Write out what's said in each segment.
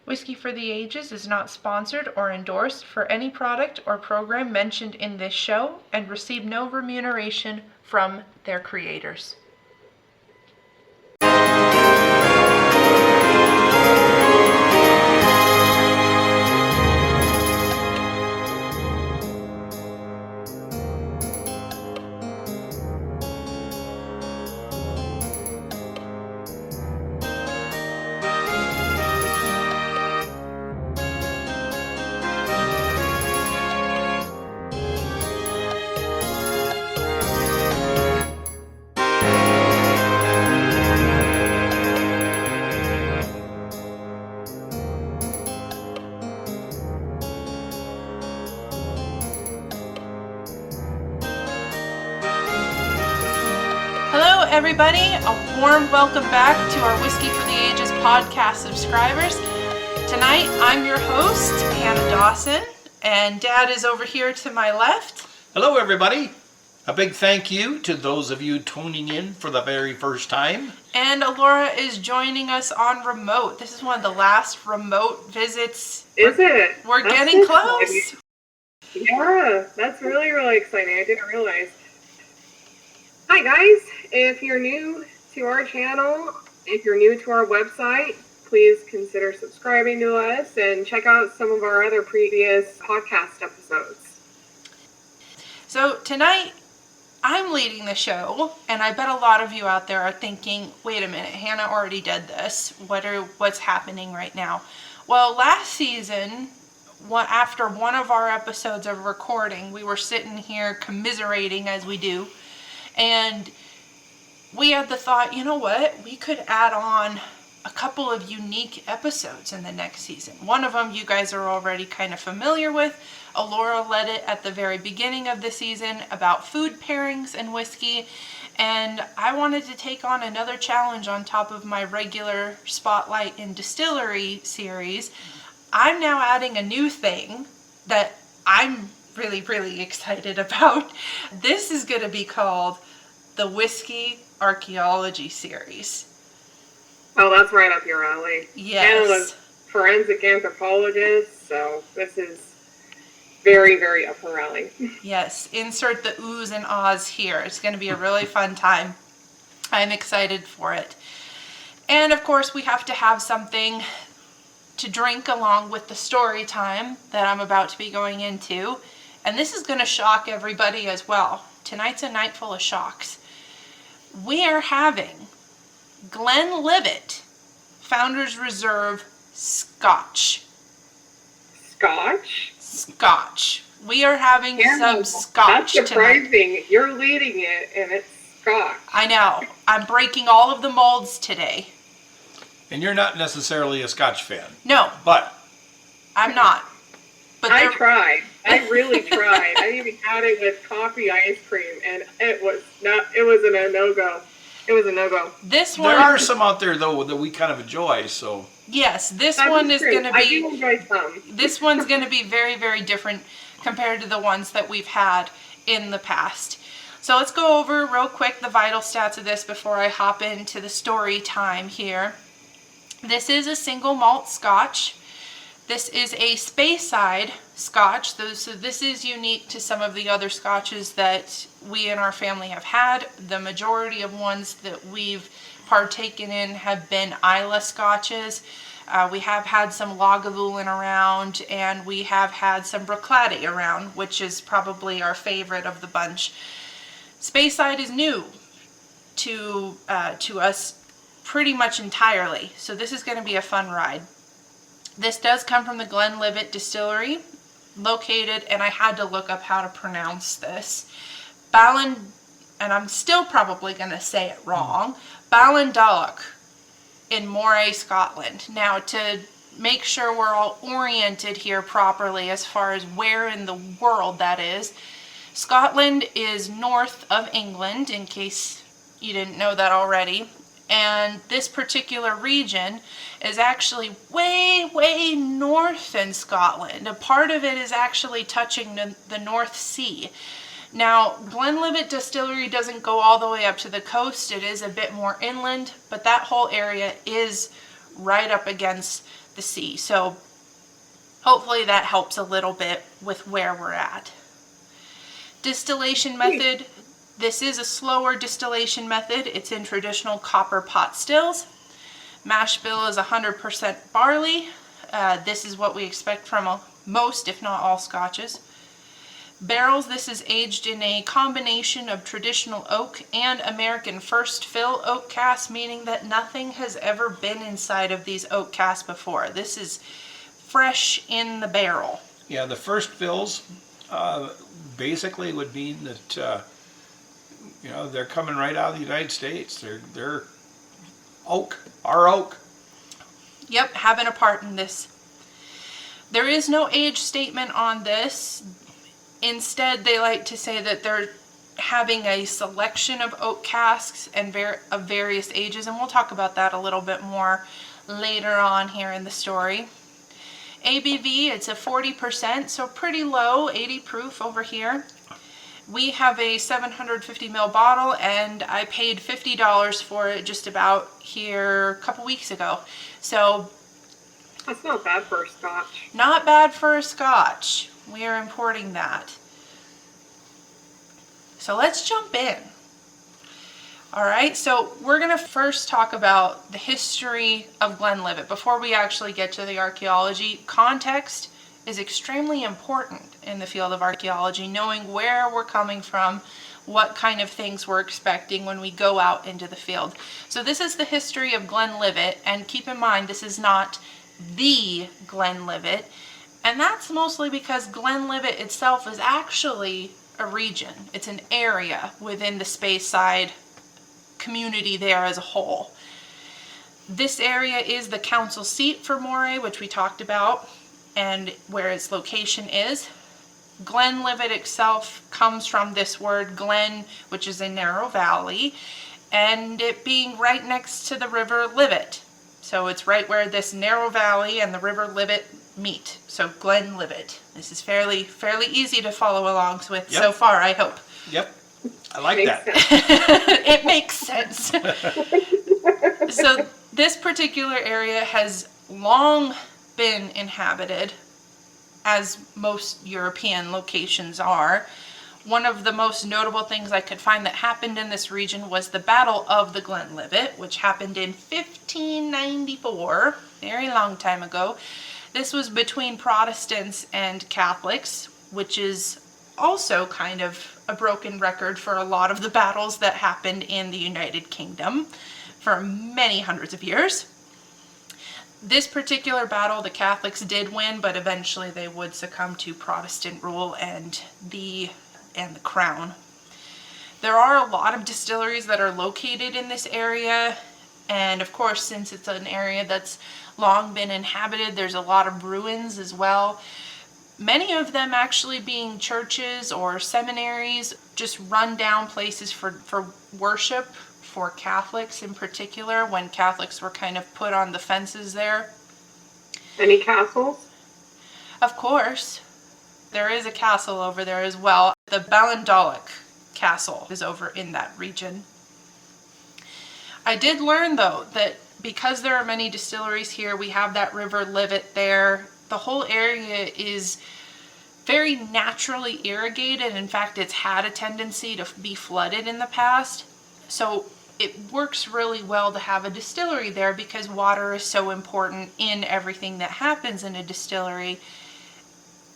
Whiskey for the Ages is not sponsored or endorsed for any product or program mentioned in this show and receive no remuneration from their creators. Everybody, a warm welcome back to our Whiskey for the Ages podcast subscribers. Tonight, I'm your host, Hannah Dawson, and Dad is over here to my left. Hello, everybody. A big thank you to those of you tuning in for the very first time. And Alora is joining us on remote. This is one of the last remote visits. Is it? We're getting close. Yeah, that's really, really exciting. I didn't realize. Hi guys, if you're new to our channel, if you're new to our website, please consider subscribing to us and check out some of our other previous podcast episodes. So tonight, I'm leading the show, and I bet a lot of you out there are thinking, wait a minute, Hannah already did this. What's happening right now? Well, last season, after one of our episodes of recording, we were sitting here commiserating as we do. And we had the thought, you know what, we could add on a couple of unique episodes in the next season. One of them you guys are already kind of familiar with. Alora led it at the very beginning of the season about food pairings and whiskey. And I wanted to take on another challenge on top of my regular Spotlight in Distillery series. I'm now adding a new thing that I'm really, really excited about. This is going to be called the Whiskey Archaeology series. Oh, that's right up your alley. Yes. Hannah's a forensic anthropologist, so this is very, very up her alley. Yes, insert the oohs and ahs here. It's going to be a really fun time. I'm excited for it. And of course, we have to have something to drink along with the story time that I'm about to be going into. And this is going to shock everybody as well. Tonight's a night full of shocks. We are having Glenlivet Founders Reserve Scotch. Scotch? Scotch. We are having some Scotch That's surprising. tonight. You're leading it, and it's Scotch. I know. I'm breaking all of the molds today. And you're not necessarily a Scotch fan. No. But I'm not. But I tried. I really tried. I even had it with coffee ice cream, and it was a no-go. It was a no-go. This one, there are some out there, though, that we kind of enjoy, so. Yes, this That one is is true. going to be. I do enjoy some. This one's going to be very, very different compared to the ones that we've had in the past. So let's go over real quick the vital stats of this before I hop into the story time here. This is a single malt Scotch. This is a Speyside Scotch, so this is unique to some of the other Scotches that we in our family have had. The majority of ones that we've partaken in have been Islay Scotches. We have had some Lagavulin around, and we have had some Bruichladdich around, which is probably our favorite of the bunch. Speyside is new to us pretty much entirely, so this is going to be a fun ride. This does come from the Glenlivet Distillery, located, and I had to look up how to pronounce this, and I'm still probably going to say it wrong, Ballindock in Moray, Scotland. Now, to make sure we're all oriented here properly as far as where in the world that is, Scotland is north of England, in case you didn't know that already. And this particular region is actually way, way north in Scotland. A part of it is actually touching the North Sea. Now, Glenlivet Distillery doesn't go all the way up to the coast. It is a bit more inland, but that whole area is right up against the sea. So hopefully that helps a little bit with where we're at. Distillation method. This is a slower distillation method. It's in traditional copper pot stills. Mash bill is 100% barley. This is what we expect from most, if not all, scotches. Barrels, this is aged in a combination of traditional oak and American first fill oak casks, meaning that nothing has ever been inside of these oak casks before. This is fresh in the barrel. Yeah, the first fills basically would mean that they're coming right out of the United States. They're oak, our oak. Yep, having a part in this. There is no age statement on this. Instead, they like to say that they're having a selection of oak casks and of various ages, and we'll talk about that a little bit more later on here in the story. ABV, it's a 40%, so pretty low, 80 proof over here. We have a 750 ml bottle, and I paid $50 for it just about here a couple weeks ago. So that's not bad for a scotch. Not bad for a scotch. We are importing that. So let's jump in. All right, so we're going to first talk about the history of Glenlivet. Before we actually get to the archaeology, context is extremely important in the field of archaeology, knowing where we're coming from, what kind of things we're expecting when we go out into the field. So this is the history of Glenlivet, and keep in mind this is not the Glenlivet, and that's mostly because Glenlivet itself is actually a region. It's an area within the Speyside community there as a whole. This area is the council seat for Moray, which we talked about, and where its location is. Glenlivet itself comes from this word Glen, which is a narrow valley, and it being right next to the river Livet. So it's right where this narrow valley and the river Livet meet. So Glenlivet. This is fairly easy to follow along with so far, I hope. Yep. I like that. It makes sense. So this particular area has long been inhabited, as most European locations are. One of the most notable things I could find that happened in this region was the Battle of the Glenlivet, which happened in 1594, very long time ago. This was between Protestants and Catholics, which is also kind of a broken record for a lot of the battles that happened in the United Kingdom for many hundreds of years. This particular battle, the Catholics did win, but eventually they would succumb to Protestant rule and the crown. There are a lot of distilleries that are located in this area, and of course, since it's an area that's long been inhabited, there's a lot of ruins as well. Many of them actually being churches or seminaries, just run down places for worship for Catholics in particular, when Catholics were kind of put on the fences there. Any castles? Of course. There is a castle over there as well. The Ballindolik Castle is over in that region. I did learn though that because there are many distilleries here, we have that river Livet there. The whole area is very naturally irrigated. In fact, it's had a tendency to be flooded in the past. So it works really well to have a distillery there because water is so important in everything that happens in a distillery.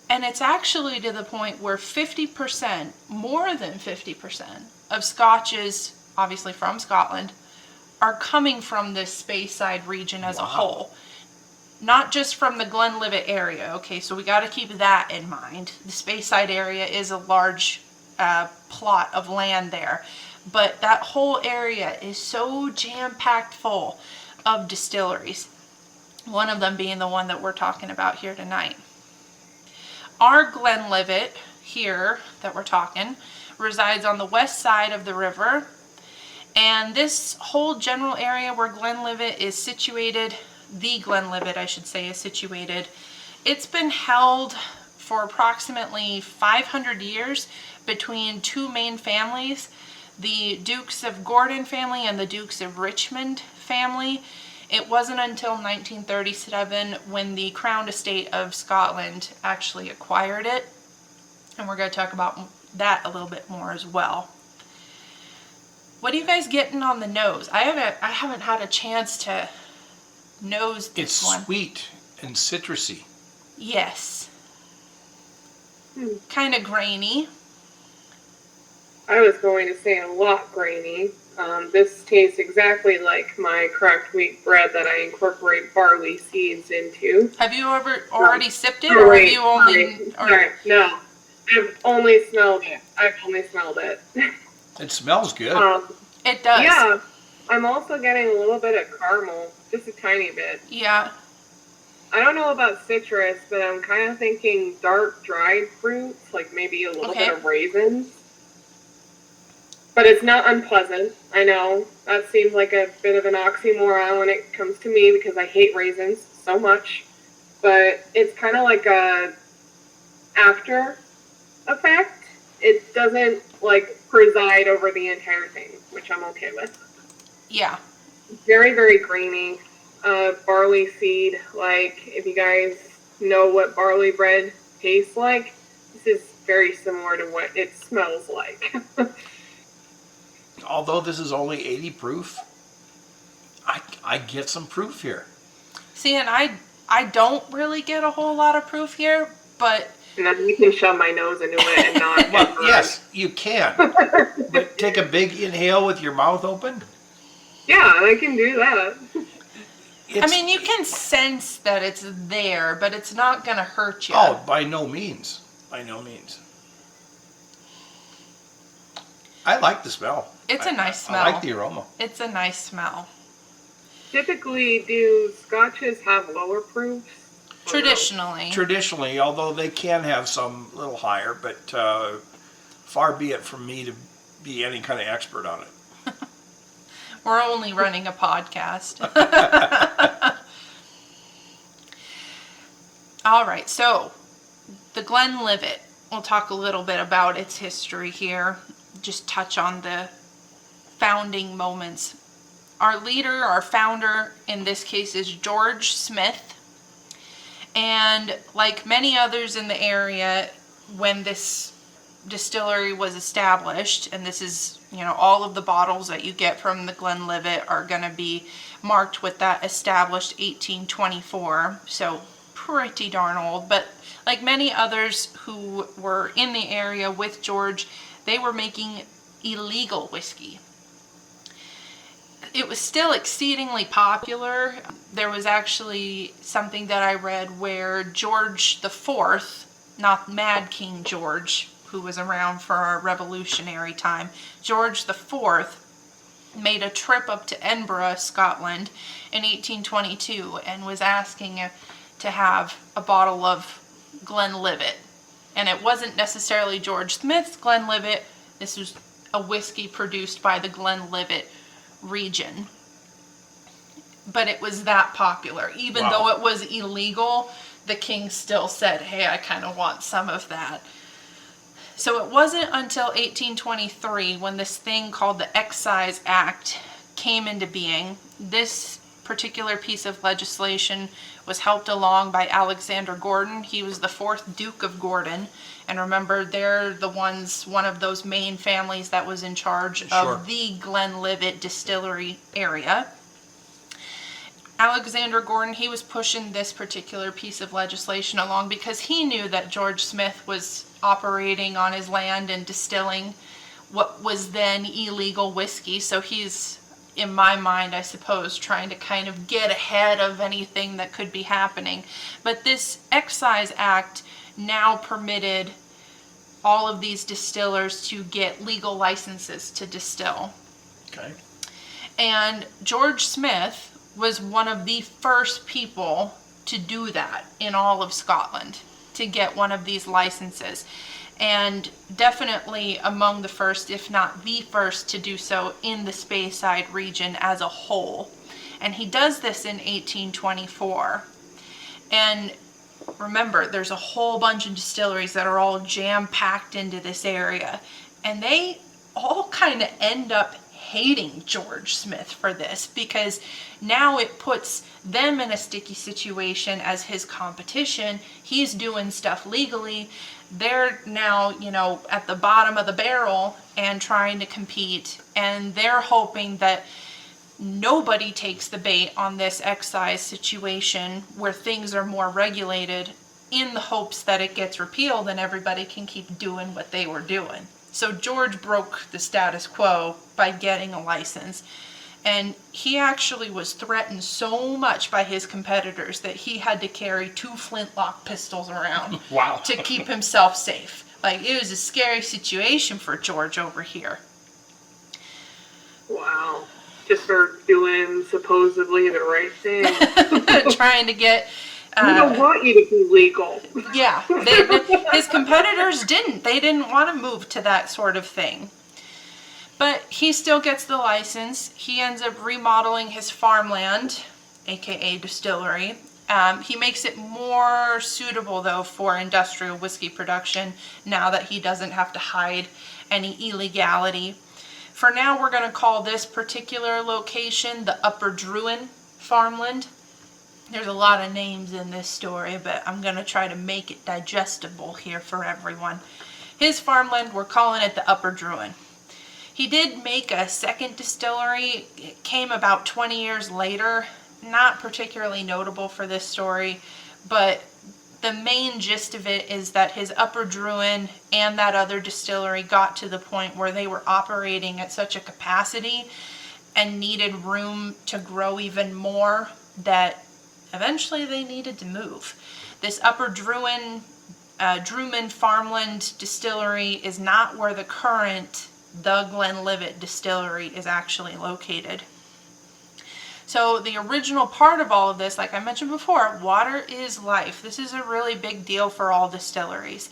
And it's actually to the point where 50%, more than 50% of scotches, obviously from Scotland, are coming from this Speyside region as a whole. Not just from the Glenlivet area. Okay, so we got to keep that in mind. The Speyside area is a large plot of land there. But that whole area is so jam-packed full of distilleries. One of them being the one that we're talking about here tonight. Our Glenlivet here that we're talking resides on the west side of the river. And this whole general area where Glenlivet is situated, the Glenlivet I should say is situated, it's been held for approximately 500 years between two main families, the Dukes of Gordon family and the Dukes of Richmond family. It wasn't until 1937 when the Crown Estate of Scotland actually acquired it. And we're going to talk about that a little bit more as well. What are you guys getting on the nose? I haven't had a chance to nose this one. It's sweet and citrusy. Yes. Kind of grainy. I was going to say a lot grainy. This tastes exactly like my cracked wheat bread that I incorporate barley seeds into. Have you ever already sipped it, or have you only? No, I've only smelled it. It smells good. It does. Yeah, I'm also getting a little bit of caramel, just a tiny bit. Yeah. I don't know about citrus, but I'm kind of thinking dark dried fruits, like maybe a little bit of raisins. But it's not unpleasant. I know that seems like a bit of an oxymoron when it comes to me because I hate raisins so much. But it's kind of like a after effect. It doesn't like preside over the entire thing, which I'm okay with. Yeah. Very, very grainy. Barley seed. Like, if you guys know what barley bread tastes like, this is very similar to what it smells like. Although this is only 80 proof, I get some proof here. See, and I don't really get a whole lot of proof here, but... And then you can shove my nose into it and not... Well, yes, you can. But take a big inhale with your mouth open. Yeah, I can do that. I mean, you can sense that it's there, but it's not going to hurt you. Oh, by no means. By no means. I like the smell. It's a nice smell. I like the aroma. It's a nice smell. Typically, do scotches have lower proofs? Traditionally. Traditionally, although they can have some little higher, but far be it from me to be any kind of expert on it. We're only running a podcast. All right, so the Glenlivet. We'll talk a little bit about its history here. Just touch on the founding moments. Our leader, our founder, in this case is George Smith. And like many others in the area, when this distillery was established, and this is, all of the bottles that you get from the Glenlivet are going to be marked with that established 1824, so pretty darn old. But like many others who were in the area with George, they were making illegal whiskey. It was still exceedingly popular. There was actually something that I read where George IV, not Mad King George, who was around for our revolutionary time, George IV made a trip up to Edinburgh, Scotland in 1822 and was asking to have a bottle of Glenlivet. And it wasn't necessarily George Smith's Glenlivet. This was a whiskey produced by the Glenlivet region. But it was that popular. Even though it was illegal, the king still said, hey, I kind of want some of that. So it wasn't until 1823 when this thing called the Excise Act came into being. This particular piece of legislation was helped along by Alexander Gordon. He was the 4th Duke of Gordon. And remember, they're the one of those main families that was in charge of the Glenlivet Distillery area. Alexander Gordon, he was pushing this particular piece of legislation along because he knew that George Smith was operating on his land and distilling what was then illegal whiskey. So he's, in my mind, I suppose, trying to kind of get ahead of anything that could be happening. But this Excise Act now permitted all of these distillers to get legal licenses to distill. Okay. And George Smith was one of the first people to do that in all of Scotland, to get one of these licenses. And definitely among the first, if not the first, to do so in the Speyside region as a whole. And he does this in 1824. And remember, there's a whole bunch of distilleries that are all jam-packed into this area. And they all kind of end up hating George Smith for this, because now it puts them in a sticky situation as his competition. He's doing stuff legally. They're now, you know, at the bottom of the barrel and trying to compete, and they're hoping that nobody takes the bait on this excise situation where things are more regulated, in the hopes that it gets repealed and everybody can keep doing what they were doing. So George broke the status quo by getting a license, and he actually was threatened so much by his competitors that he had to carry 2 flintlock pistols around Wow. to keep himself safe. Like, it was a scary situation for George over here. Wow. Just for doing supposedly the right thing. Trying to get... We don't want you to be legal. Yeah, his competitors didn't. They didn't want to move to that sort of thing. But he still gets the license. He ends up remodeling his farmland, aka distillery. He makes it more suitable, though, for industrial whiskey production now that he doesn't have to hide any illegality. For now, we're going to call this particular location the Upper Druin farmland. There's a lot of names in this story, but I'm going to try to make it digestible here for everyone. His farmland, we're calling it the Upper Druin. He did make a second distillery. It came about 20 years later. Not particularly notable for this story, but the main gist of it is that his Upper Druin and that other distillery got to the point where they were operating at such a capacity and needed room to grow even more that eventually they needed to move. This Upper Druin, Druman Farmland Distillery is not where the current, the Glenlivet Distillery is actually located. So the original part of all of this, like I mentioned before, water is life. This is a really big deal for all distilleries.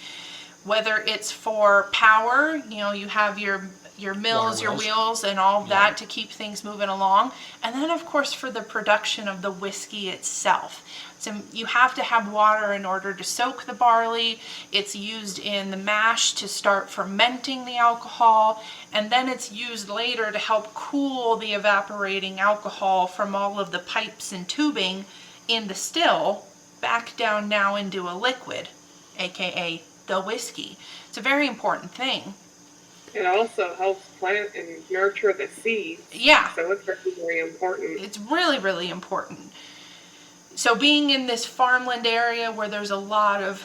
Whether it's for power, you know, you have your mills, your wheels, and all of that to keep things moving along. And then, of course, for the production of the whiskey itself. So you have to have water in order to soak the barley. It's used in the mash to start fermenting the alcohol. And then it's used later to help cool the evaporating alcohol from all of the pipes and tubing in the still back down now into a liquid, aka the whiskey. It's a very important thing. It also helps plant and nurture the seeds. Yeah. So it's very, very important. It's really, really important. So being in this farmland area where there's a lot of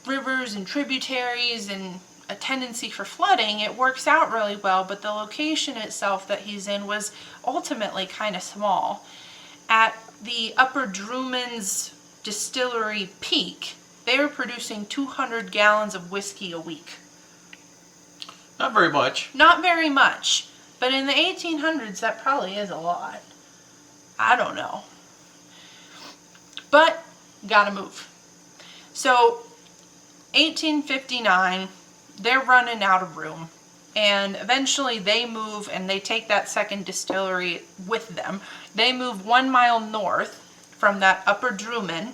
rivers and tributaries and a tendency for flooding, it works out really well, but the location itself that he's in was ultimately kind of small. At the Upper Druman's distillery peak, they were producing 200 gallons of whiskey a week. Not very much. Not very much, but in the 1800s that probably is a lot. I don't know. But gotta move. So 1859, they're running out of room, and eventually they move and they take that second distillery with them. They move 1 mile north from that Upper Druman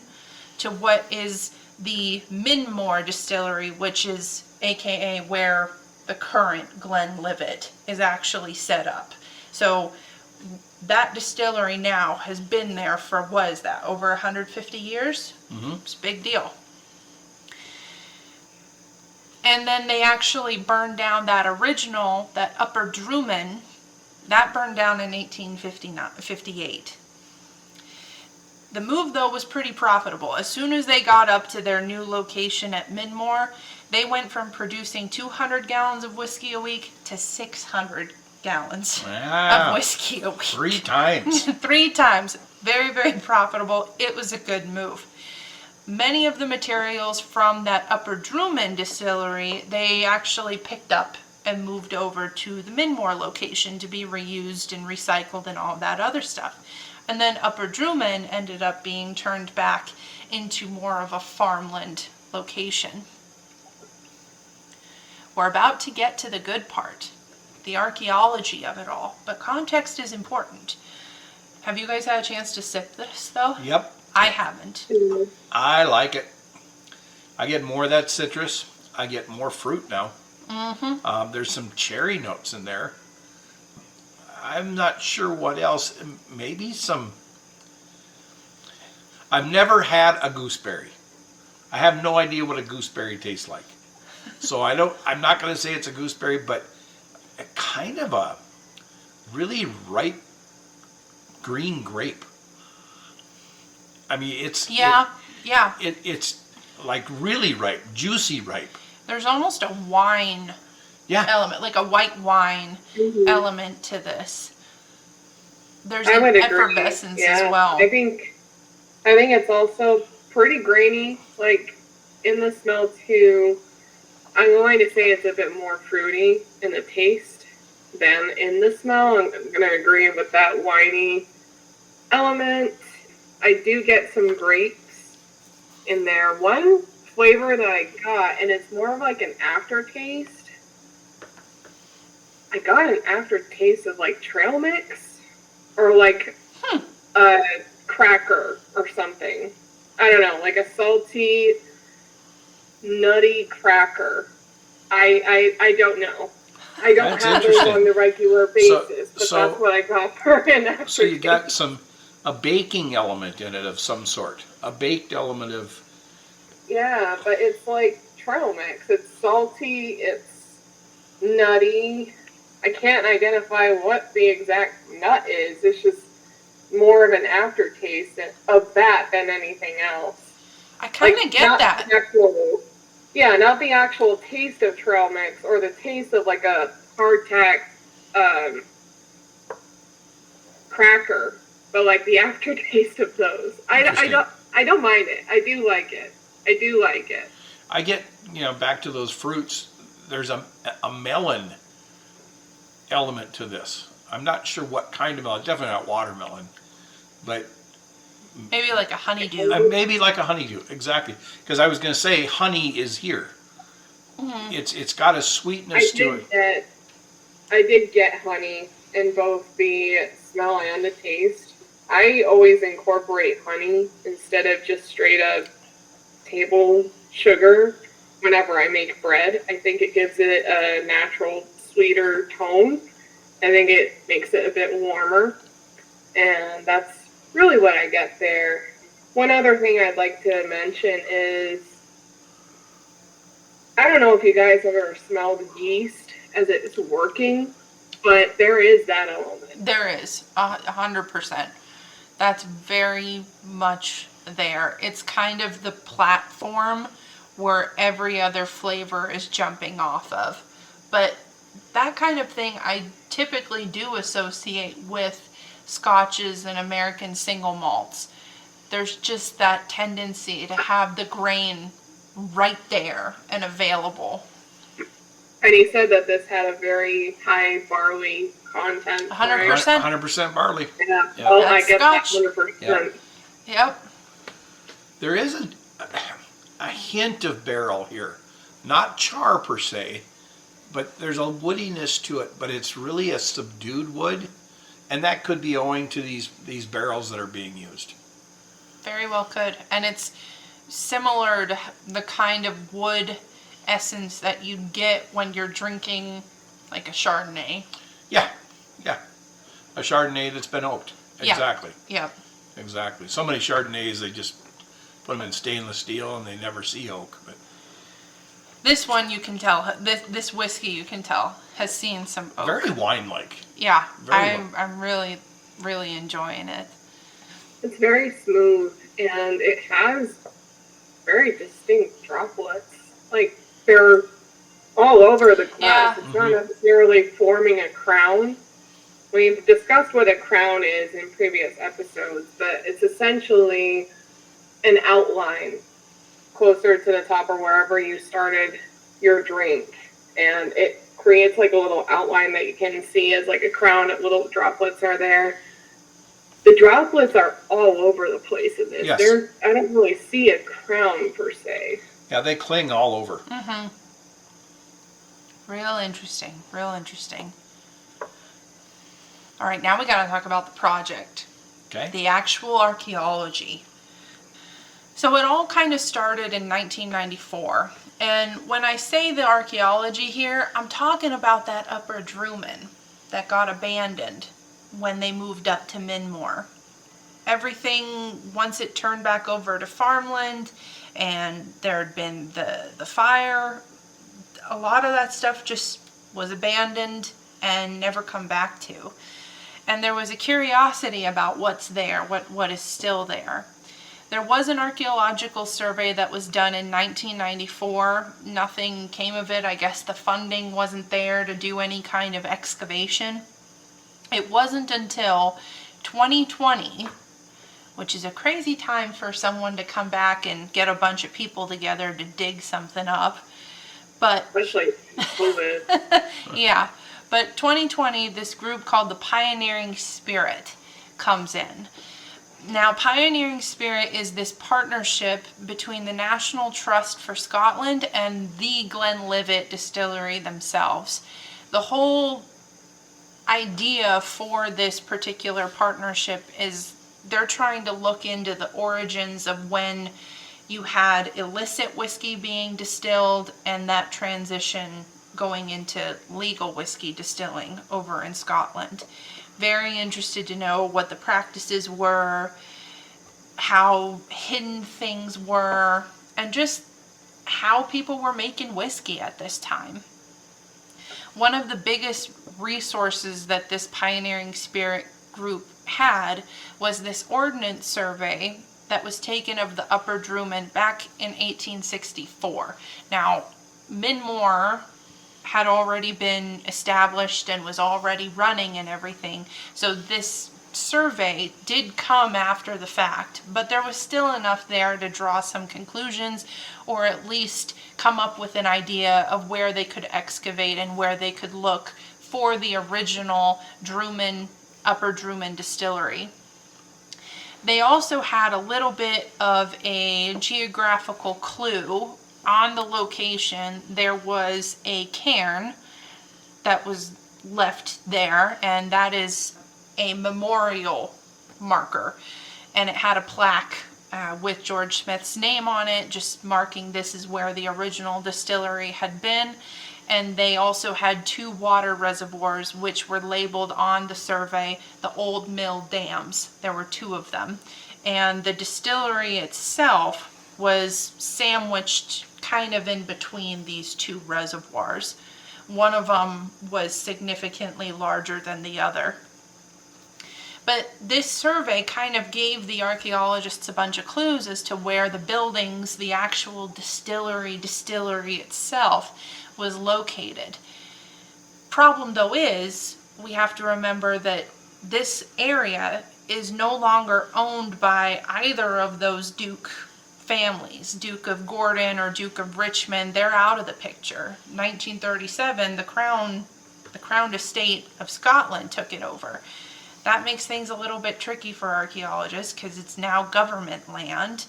to what is the Minmore Distillery, which is aka where the current Glenlivet is actually set up. So that distillery now has been there for, what is that, over 150 years? Mm-hmm. It's a big deal. And then they actually burned down that original, that Upper Druman, that burned down in 1858. The move, though, was pretty profitable. As soon as they got up to their new location at Minmore, they went from producing 200 gallons of whiskey a week to 600 gallons of whiskey a week. 3 times. 3 times. Very, very profitable. It was a good move. Many of the materials from that Upper Druman distillery, they actually picked up and moved over to the Minmore location to be reused and recycled and all that other stuff. And then Upper Druman ended up being turned back into more of a farmland location. We're about to get to the good part, the archaeology of it all, but context is important. Have you guys had a chance to sip this, though? Yep. I haven't. I like it. I get more of that citrus. I get more fruit now. Mm-hmm. There's some cherry notes in there. I'm not sure what else. Maybe some. I've never had a gooseberry. I have no idea what a gooseberry tastes like. So I'm not going to say it's a gooseberry, but a kind of a really ripe green grape. I mean, it's it's like really ripe, juicy ripe. There's almost a wine element, like a white wine element to this. There's an effervescence as well. I think it's also pretty grainy, like in the smell too. I'm going to say it's a bit more fruity in the taste than in the smell. I'm going to agree with that winey element. I do get some grapes in there. One flavor that I got, and it's more of like an aftertaste. I got an aftertaste of like trail mix or like a cracker or something. I don't know, like a salty, nutty cracker. I don't know. I don't have those on the regular basis, but that's what I got for an aftertaste. So you got a baking element in it of some sort, a baked element of. Yeah, but it's like trail mix. It's salty. It's nutty. I can't identify what the exact nut is. It's just more of an aftertaste of that than anything else. I kind of get that. Not the actual taste of trail mix or the taste of like a hardtack cracker, but like the aftertaste of those. I don't mind it. I do like it. I get, back to those fruits, there's a melon element to this. I'm not sure what kind of melon, definitely not watermelon, but maybe like a honeydew. Maybe like a honeydew, exactly. Because I was going to say honey is here. Mm-hmm. It's got a sweetness to it. I did get honey in both the smell and the taste. I always incorporate honey instead of just straight up table sugar whenever I make bread. I think it gives it a natural, sweeter tone. I think it makes it a bit warmer. And that's really what I get there. One other thing I'd like to mention is, I don't know if you guys have ever smelled yeast as it's working, but there is that element. There is, 100%. That's very much there. It's kind of the platform where every other flavor is jumping off of. But that kind of thing I typically do associate with scotches and American single malts. There's just that tendency to have the grain right there and available. And he said that this had a very high barley content. 100%. 100% barley. Yeah. Yep. Oh, I get that 100%. Yep. There is a hint of barrel here. Not char per se, but there's a woodiness to it, but it's really a subdued wood. And that could be owing to these barrels that are being used. Very well could. And it's similar to the kind of wood essence that you get when you're drinking like a Chardonnay. Yeah. A Chardonnay that's been oaked. Exactly. Yeah. Exactly. So many Chardonnays, they just put them in stainless steel and they never see oak. But this one you can tell, this whiskey you can tell has seen some oak. Very wine-like. Yeah, I'm really, really enjoying it. It's very smooth and it has very distinct droplets. Like they're all over the glass. Yeah. It's not necessarily forming a crown. We've discussed what a crown is in previous episodes, but it's essentially an outline closer to the top or wherever you started your drink. And it creates like a little outline that you can see as like a crown. Little droplets are there. The droplets are all over the place in this. Yes. I don't really see a crown per se. Yeah, they cling all over. Mm-hmm. Real interesting. All right, now we got to talk about the project. Okay. The actual archaeology. So it all kind of started in 1994. And when I say the archaeology here, I'm talking about that Upper Druman. that got abandoned when they moved up to Minmore. Everything, once it turned back over to farmland and there had been the fire, a lot of that stuff just was abandoned and never come back to. And there was a curiosity about what's there, what is still there. There was an archaeological survey that was done in 1994. Nothing came of it. I guess the funding wasn't there to do any kind of excavation. It wasn't until 2020, which is a crazy time for someone to come back and get a bunch of people together to dig something up. But Especially COVID. yeah, but 2020, this group called the Pioneering Spirit comes in. Now, Pioneering Spirit is this partnership between the National Trust for Scotland and the Glenlivet Distillery themselves. The whole idea for this particular partnership is they're trying to look into the origins of when you had illicit whiskey being distilled and that transition going into legal whiskey distilling over in Scotland. Very interested to know what the practices were, how hidden things were, and just how people were making whiskey at this time. One of the biggest resources that this Pioneering Spirit group had was this ordnance survey that was taken of the Upper Drummond back in 1864. Now, Minmore had already been established and was already running and everything, so this survey did come after the fact, but there was still enough there to draw some conclusions, or at least come up with an idea of where they could excavate and where they could look for the original Drummond, Upper Drummond distillery. They also had a little bit of a geographical clue. On the location, there was a cairn that was left there, and that is a memorial marker. And it had a plaque with George Smith's name on it, just marking this is where the original distillery had been. And they also had 2 water reservoirs which were labeled on the survey the Old Mill Dams. There were 2 of them. And the distillery itself was sandwiched kind of in between these 2 reservoirs. One of them was significantly larger than the other. But this survey kind of gave the archaeologists a bunch of clues as to where the buildings, the actual distillery itself, was located. Problem though is, we have to remember that this area is no longer owned by either of those Duke families, Duke of Gordon or Duke of Richmond. They're out of the picture. 1937, the Crown Estate of Scotland took it over. That makes things a little bit tricky for archaeologists because it's now government land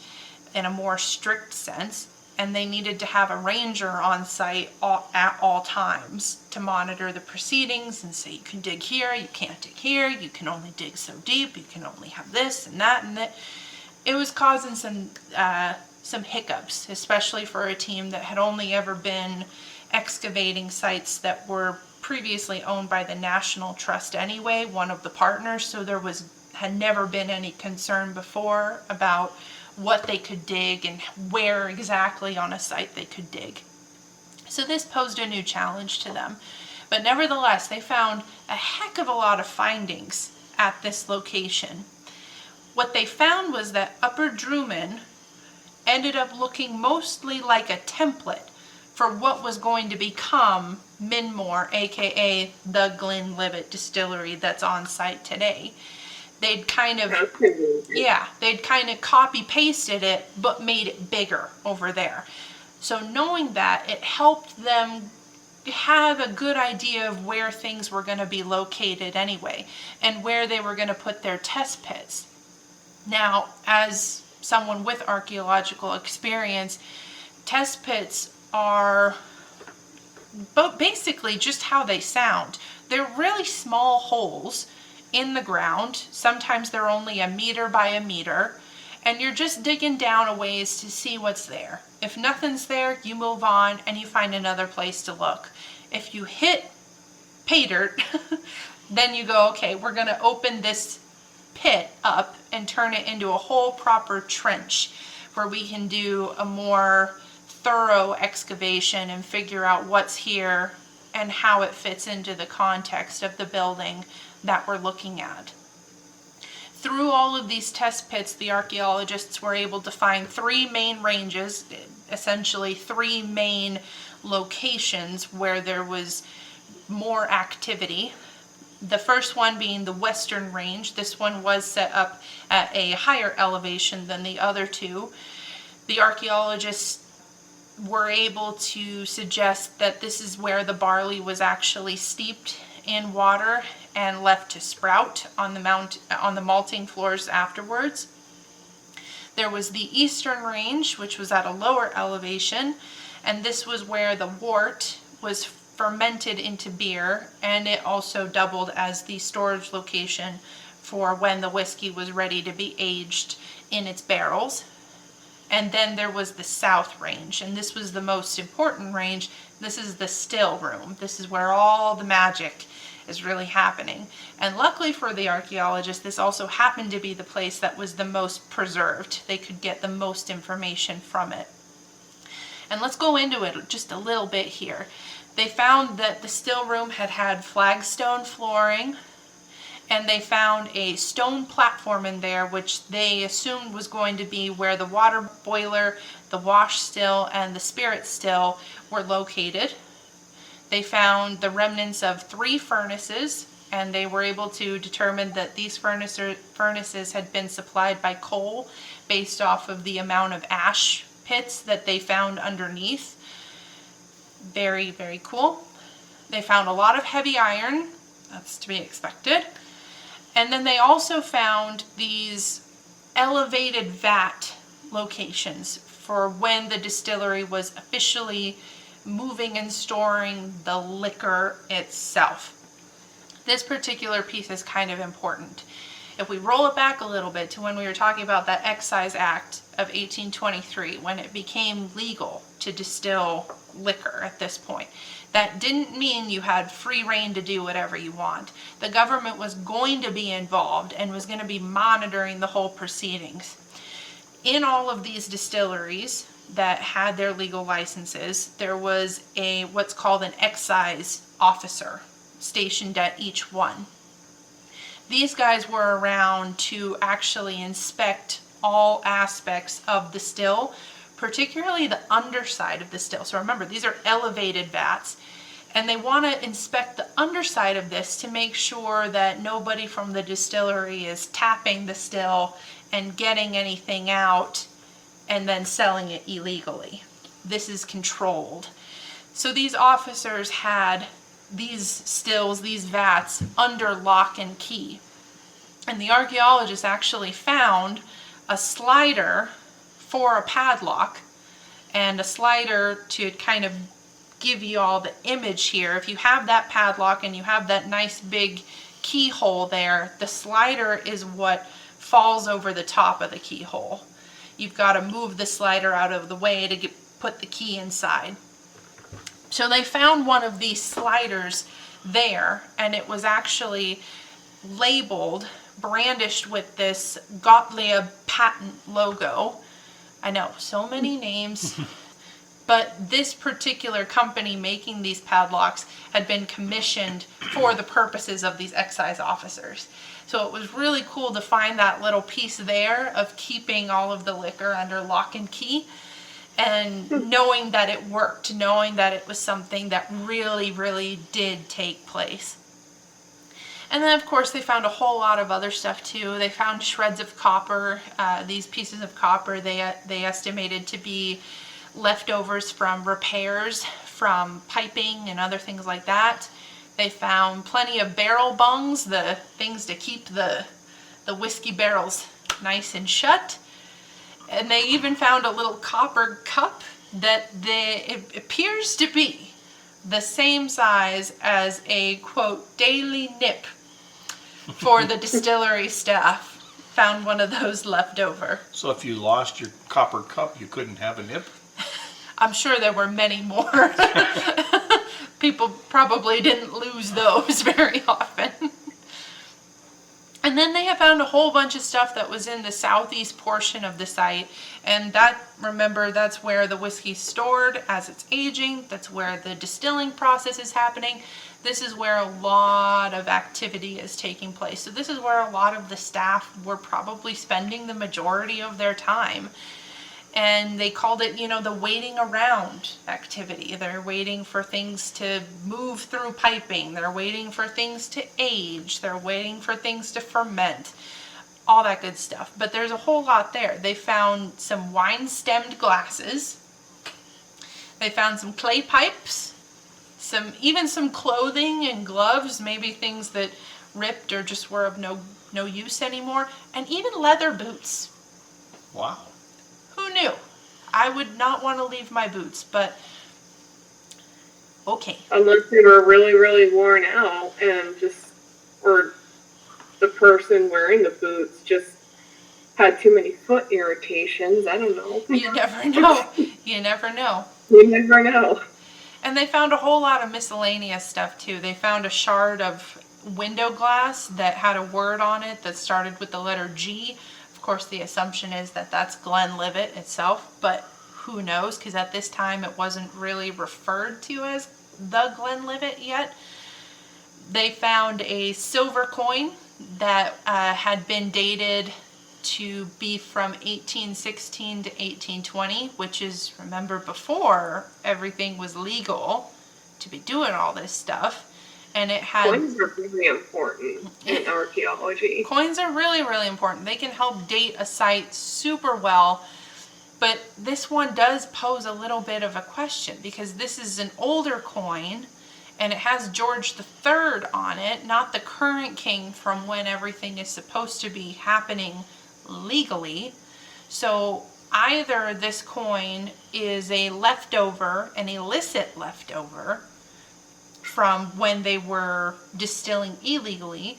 in a more strict sense, and they needed to have a ranger on site at all times to monitor the proceedings and say you can dig here, you can't dig here, you can only dig so deep, you can only have this and that and that. It was causing some hiccups, especially for a team that had only ever been excavating sites that were previously owned by the National Trust anyway, one of the partners, so there had never been any concern before about what they could dig and where exactly on a site they could dig. So this posed a new challenge to them. But nevertheless, they found a heck of a lot of findings at this location. What they found was that Upper Drummond ended up looking mostly like a template for what was going to become Minmore, aka the Glenlivet Distillery that's on site today. They'd kind of copy pasted it but made it bigger over there. So knowing that, it helped them have a good idea of where things were going to be located anyway and where they were going to put their test pits. Now, as someone with archaeological experience, test pits are basically just how they sound. They're really small holes in the ground. Sometimes they're only 1 meter by 1 meter, and you're just digging down a ways to see what's there. If nothing's there, you move on and you find another place to look. If you hit pay dirt, then you go, okay, we're going to open this pit up and turn it into a whole proper trench where we can do a more thorough excavation and figure out what's here and how it fits into the context of the building that we're looking at. Through all of these test pits, the archaeologists were able to find 3 main ranges, essentially 3 main locations where there was more activity. The first one being the western range. This one was set up at a higher elevation than the other 2. The archaeologists were able to suggest that this is where the barley was actually steeped in water and left to sprout on the malting floors afterwards. There was the eastern range, which was at a lower elevation, and this was where the wort was fermented into beer, and it also doubled as the storage location for when the whiskey was ready to be aged in its barrels. And then there was the south range, and this was the most important range. This is the still room. This is where all the magic is really happening. And luckily for the archaeologists, this also happened to be the place that was the most preserved. They could get the most information from it. And let's go into it just a little bit here. They found that the still room had flagstone flooring, and they found a stone platform in there which they assumed was going to be where the water boiler, the wash still, and the spirit still were located. They found the remnants of 3 furnaces, and they were able to determine that these furnaces had been supplied by coal based off of the amount of ash pits that they found underneath. Very, very cool. They found a lot of heavy iron. That's to be expected. And then they also found these elevated vat locations for when the distillery was officially moving and storing the liquor itself. This particular piece is kind of important. If we roll it back a little bit to when we were talking about that Excise Act of 1823, when it became legal to distill liquor at this point, that didn't mean you had free reign to do whatever you want. The government was going to be involved and was going to be monitoring the whole proceedings. In all of these distilleries that had their legal licenses, there was what's called an excise officer stationed at each one. These guys were around to actually inspect all aspects of the still, particularly the underside of the still. So remember, these are elevated vats, and they want to inspect the underside of this to make sure that nobody from the distillery is tapping the still and getting anything out and then selling it illegally. This is controlled. So these officers had these stills, these vats, under lock and key. And the archaeologists actually found a slider for a padlock, and a slider to kind of give you all the image here. If you have that padlock and you have that nice big keyhole there, the slider is what falls over the top of the keyhole. You've got to move the slider out of the way to put the key inside. So they found one of these sliders there, and it was actually labeled, brandished with this Gottleb patent logo. I know, so many names. But this particular company making these padlocks had been commissioned for the purposes of these excise officers. So it was really cool to find that little piece there of keeping all of the liquor under lock and key, and knowing that it worked, knowing that it was something that really, really did take place. And then, of course, they found a whole lot of other stuff too. They found shreds of copper. These pieces of copper they estimated to be leftovers from repairs, from piping and other things like that. They found plenty of barrel bungs, the things to keep the whiskey barrels nice and shut. And they even found a little copper cup that it appears to be the same size as a, quote, daily nip for the distillery staff. Found one of those left over. So if you lost your copper cup, you couldn't have a nip? I'm sure there were many more. people probably didn't lose those very often. And then they have found a whole bunch of stuff that was in the southeast portion of the site. And that, remember, that's where the whiskey's stored as it's aging. That's where the distilling process is happening. This is where a lot of activity is taking place. So this is where a lot of the staff were probably spending the majority of their time. And they called it, you know, the waiting around activity. They're waiting for things to move through piping. They're waiting for things to age. They're waiting for things to ferment. All that good stuff. But there's a whole lot there. They found some wine-stemmed glasses. They found some clay pipes. Even some clothing and gloves, maybe things that ripped or just were of no use anymore. And even leather boots. Wow. Who knew? I would not want to leave my boots, but okay. Unless they were really, really worn out and or the person wearing the boots just had too many foot irritations. I don't know. You never know. You never know. You never know. And they found a whole lot of miscellaneous stuff too. They found a shard of window glass that had a word on it that started with the letter G. Of course, the assumption is that that's Glenlivet itself, but who knows, because at this time it wasn't really referred to as the Glenlivet yet. They found a silver coin that had been dated to be from 1816 to 1820, which is, remember, before everything was legal to be doing all this stuff. And it had... Coins are really important in archaeology. Coins are really, really important. They can help date a site super well. But this one does pose a little bit of a question, because this is an older coin and it has George III on it, not the current king from when everything is supposed to be happening legally. So either this coin is a leftover, an illicit leftover, from when they were distilling illegally,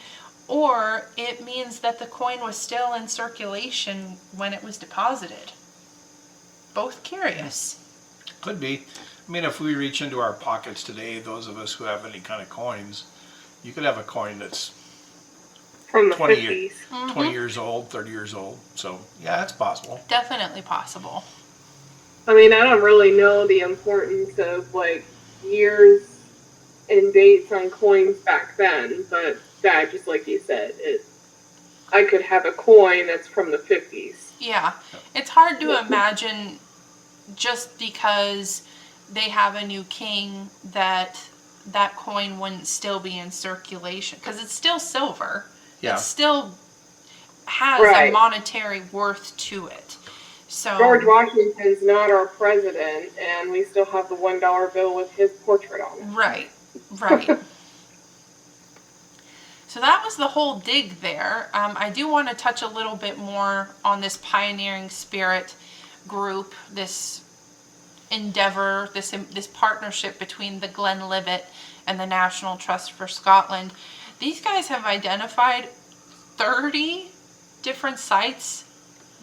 or it means that the coin was still in circulation when it was deposited. Both curious. Could be. I mean, if we reach into our pockets today, those of us who have any kind of coins, you could have a coin that's From the 20, 50s. 20 years old, 30 years old. So, yeah, it's possible. Definitely possible. I mean, I don't really know the importance of, like, years and dates on coins back then, but that, just like you said, I could have a coin that's from the 50s. Yeah. It's hard to imagine just because they have a new king that coin wouldn't still be in circulation, because it's still silver. Yeah. It still has a monetary worth to it. So George Washington's not our president, and we still have the $1 bill with his portrait on it. Right. So that was the whole dig there. I do want to touch a little bit more on this pioneering spirit group, this endeavor, this partnership between the Glenlivet and the National Trust for Scotland. These guys have identified 30 different sites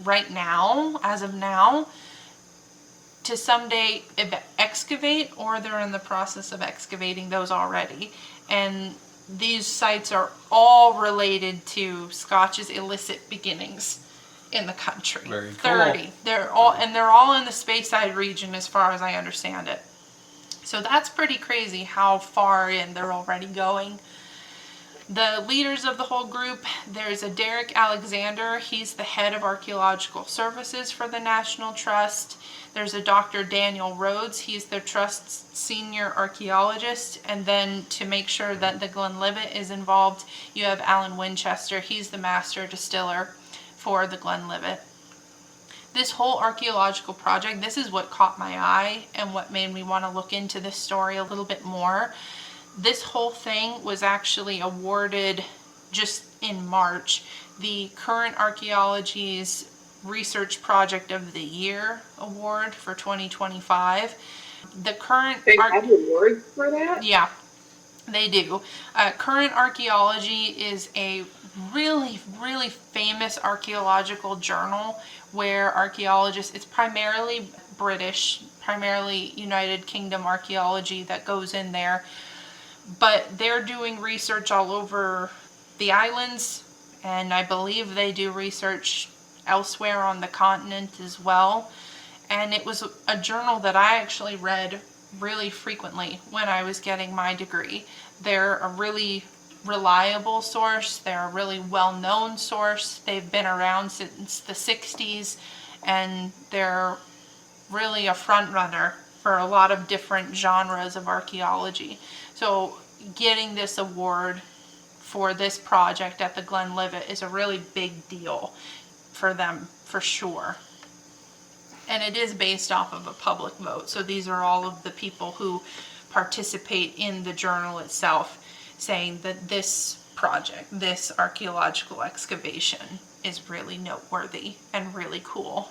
right now, as of now, to someday excavate, or they're in the process of excavating those already. And these sites are all related to Scotch's illicit beginnings in the country. Very cool. 30. They're all in the Speyside region, as far as I understand it. So that's pretty crazy how far in they're already going. The leaders of the whole group, there's a Derek Alexander. He's the head of archaeological services for the National Trust. There's a Dr. Daniel Rhodes. He's the Trust's senior archaeologist. And then to make sure that the Glenlivet is involved, you have Alan Winchester. He's the master distiller for the Glenlivet. This whole archaeological project, this is what caught my eye and what made me want to look into this story a little bit more. This whole thing was actually awarded just in March the Current Archaeology's Research Project of the Year award for 2025. The current They have awards for that? Yeah, they do. Current Archaeology is a really, really famous archaeological journal where archaeologists, it's primarily British, primarily United Kingdom archaeology that goes in there. But they're doing research all over the islands, and I believe they do research elsewhere on the continent as well. And it was a journal that I actually read really frequently when I was getting my degree. They're a really reliable source. They're a really well-known source. They've been around since the 60s, and they're really a front runner for a lot of different genres of archaeology. So getting this award for this project at the Glenlivet is a really big deal for them, for sure. And it is based off of a public vote. So these are all of the people who participate in the journal itself saying that this project, this archaeological excavation, is really noteworthy and really cool.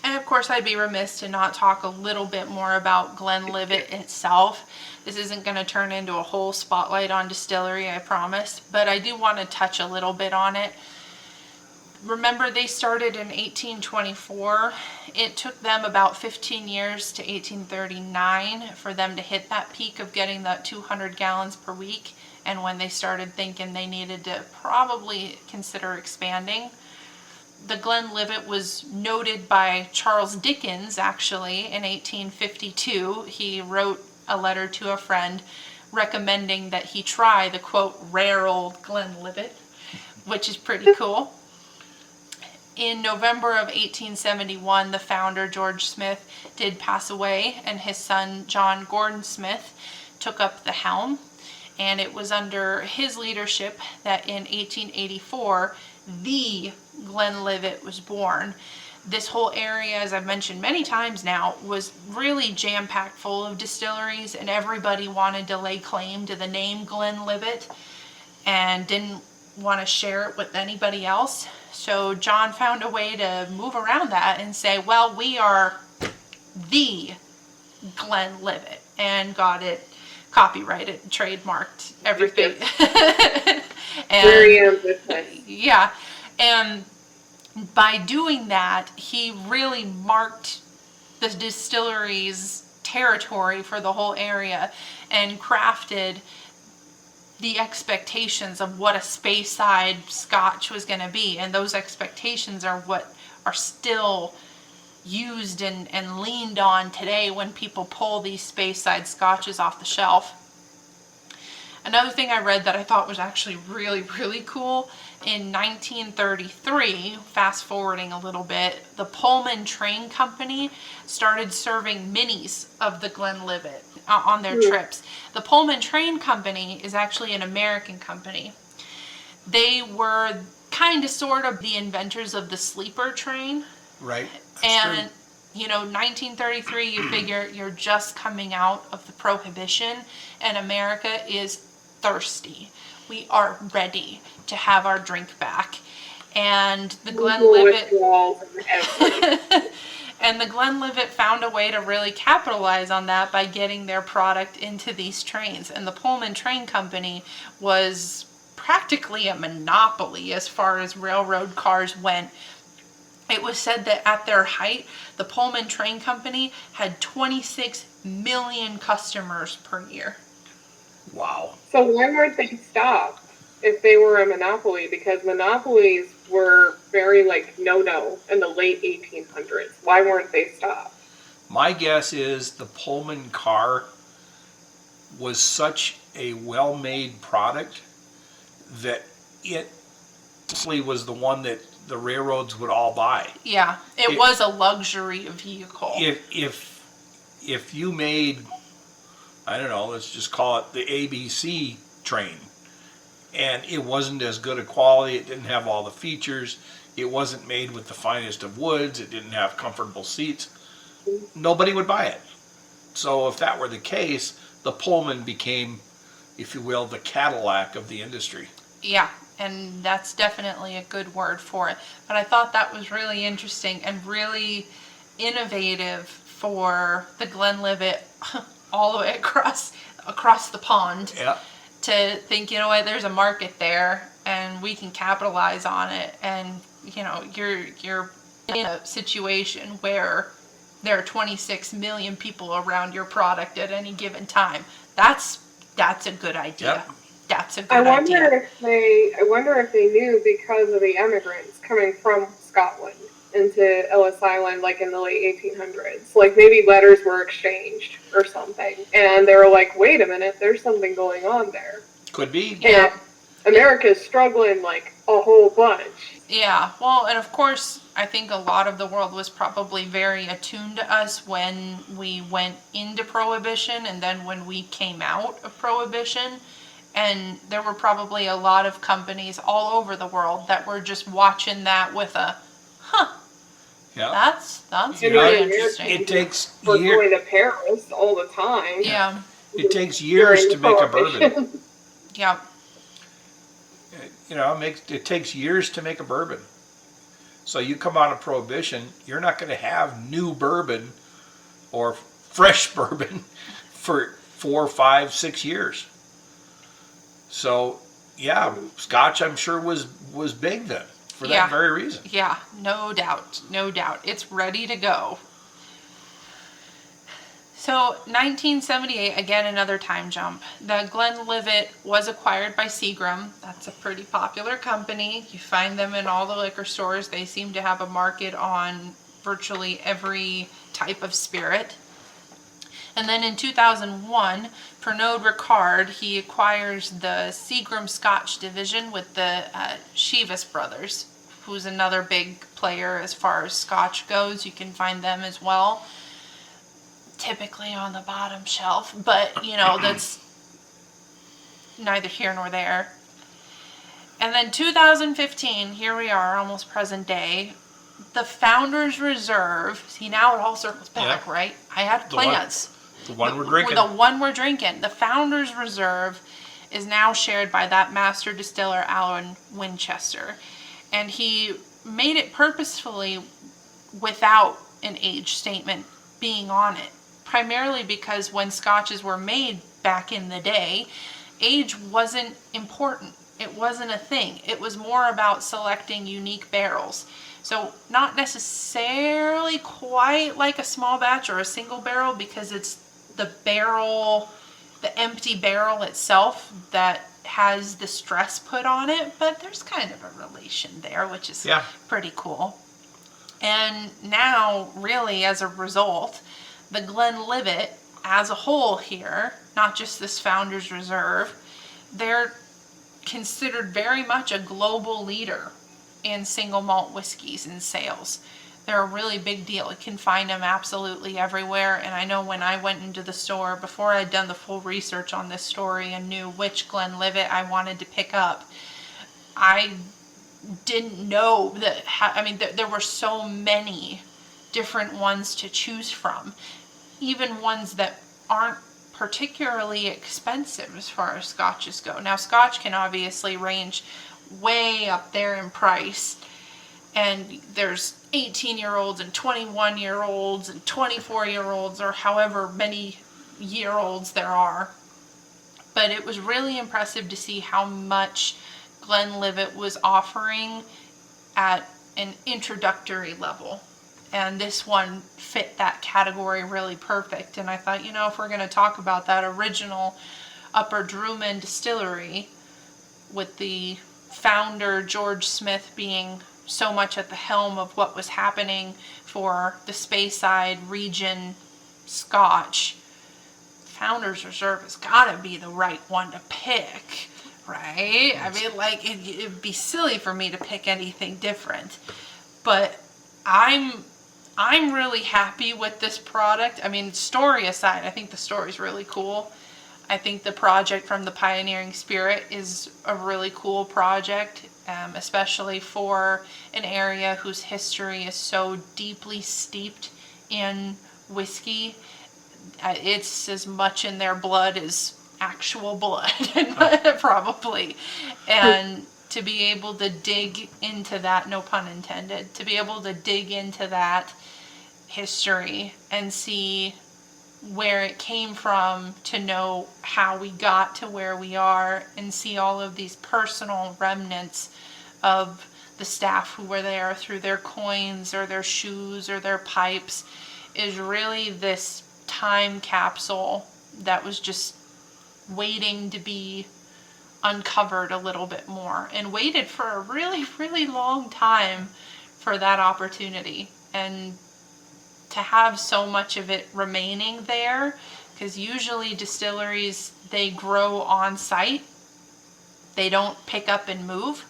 And of course, I'd be remiss to not talk a little bit more about Glenlivet itself. This isn't going to turn into a whole spotlight on distillery, I promise, but I do want to touch a little bit on it. Remember, they started in 1824. It took them about 15 years to 1839 for them to hit that peak of getting that 200 gallons per week. And when they started thinking they needed to probably consider expanding, the Glenlivet was noted by Charles Dickens, actually, in 1852. He wrote a letter to a friend recommending that he try the, quote, rare old Glenlivet, which is pretty cool. In November of 1871, the founder, George Smith, did pass away, and his son, John Gordon Smith, took up the helm. And it was under his leadership that in 1884, the Glenlivet was born. This whole area, as I've mentioned many times now, was really jam-packed full of distilleries, and everybody wanted to lay claim to the name Glenlivet and didn't want to share it with anybody else. So John found a way to move around that and say, well, we are the Glenlivet, and got it copyrighted, trademarked, everything. And, very ambitious. yeah, and by doing that, he really marked the distillery's territory for the whole area and crafted the expectations of what a Speyside Scotch was going to be. And those expectations are what are still used and leaned on today when people pull these Speyside Scotches off the shelf. Another thing I read that I thought was actually really, really cool, in 1933, fast forwarding a little bit, the Pullman Train Company started serving minis of the Glenlivet on their trips. The Pullman Train Company is actually an American company. They were kind of sort of the inventors of the sleeper train. Right. And, you know, 1933, you figure you're just coming out of the Prohibition, and America is thirsty. We are ready to have our drink back. And the Glenlivet and the Glenlivet found a way to really capitalize on that by getting their product into these trains. And the Pullman Train Company was practically a monopoly as far as railroad cars went. It was said that at their height, the Pullman Train Company had 26 million customers per year. Wow. So why weren't they stopped if they were a monopoly? Because monopolies were very no in the late 1800s. Why weren't they stopped? My guess is the Pullman car was such a well-made product that it was the one that the railroads would all buy. Yeah, it was a luxury vehicle. If you made, I don't know, let's just call it the ABC train, and it wasn't as good a quality, it didn't have all the features, it wasn't made with the finest of woods, it didn't have comfortable seats, nobody would buy it. So if that were the case, the Pullman became, if you will, the Cadillac of the industry. Yeah, and that's definitely a good word for it. But I thought that was really interesting and really innovative for the Glenlivet all the way across the pond. Yeah. To think, you know what, there's a market there and we can capitalize on it. And, you know, you're in a situation where there are 26 million people around your product at any given time. That's a good idea. Yep. That's a good I wonder idea. I wonder if they knew because of the immigrants coming from Scotland into Ellis Island, like in the late 1800s. Like maybe letters were exchanged or something, and they were like, "Wait a minute, there's something going on there." Could be. Yeah. And America's struggling like a whole bunch. Yeah, well, and of course, I think a lot of the world was probably very attuned to us when we went into Prohibition and then when we came out of Prohibition. And there were probably a lot of companies all over the world that were just watching that with a, Yeah. that's You very know, interesting. It takes We're years. going to Paris all the time. Yeah, It takes years to make a bourbon. Prohibition. yeah, You know, it takes years to make a bourbon. So you come out of Prohibition, you're not going to have new bourbon or fresh bourbon for 4, 5, 6 years. So, yeah, Scotch I'm sure was big then for that very reason. yeah, no doubt, no doubt. It's ready to go. So 1978, again, another time jump. The Glenlivet was acquired by Seagram. That's a pretty popular company. You find them in all the liquor stores. They seem to have a market on virtually every type of spirit. And then in 2001, Pernod Ricard, he acquires the Seagram Scotch division with the Chivas brothers, who's another big player as far as Scotch goes. You can find them as well. Typically on the bottom shelf, but you know, that's neither here nor there. And then 2015, here we are, almost present day. The Founders Reserve. See, now it all circles back, Yeah. right? I had plans. The one we're drinking. The one we're drinking. The Founders Reserve is now shared by that master distiller, Alan Winchester. And he made it purposefully without an age statement being on it. Primarily because when scotches were made back in the day, age wasn't important. It wasn't a thing. It was more about selecting unique barrels. So not necessarily quite like a small batch or a single barrel, because it's the barrel, the empty barrel itself that has the stress put on it, but there's kind of a relation there, which is pretty cool. And now, really, as a result, the Glenlivet as a whole here, not just this Founders Reserve, they're considered very much a global leader in single malt whiskeys in sales. They're a really big deal. You can find them absolutely everywhere. And I know when I went into the store, before I'd done the full research on this story and knew which Glenlivet I wanted to pick up, I didn't know that, I mean, there were so many different ones to choose from, even ones that aren't particularly expensive as far as scotches go. Now, scotch can obviously range way up there in price, and there's 18-year-olds and 21-year-olds and 24-year-olds, or however many year-olds there are. But it was really impressive to see how much Glenlivet was offering at an introductory level. And this one fit that category really perfect. And I thought, you know, if we're going to talk about that original Upper Drummond distillery, with the founder, George Smith, being so much at the helm of what was happening for the Speyside region Scotch, Founders Reserve has got to be the right one to pick, right? I mean, like, it'd be silly for me to pick anything different. But I'm really happy with this product. I mean, story aside, I think the story's really cool. I think the project from the Pioneering Spirit is a really cool project, especially for an area whose history is so deeply steeped in whiskey. It's as much in their blood as actual blood, probably. And to be able to dig into that, no pun intended, to be able to dig into that history and see where it came from, to know how we got to where we are, and see all of these personal remnants of the staff who were there through their coins or their shoes or their pipes is really this time capsule that was just waiting to be uncovered a little bit more, and waited for a really, really long time for that opportunity. And to have so much of it remaining there, because usually distilleries, they grow on site. They don't pick up and move.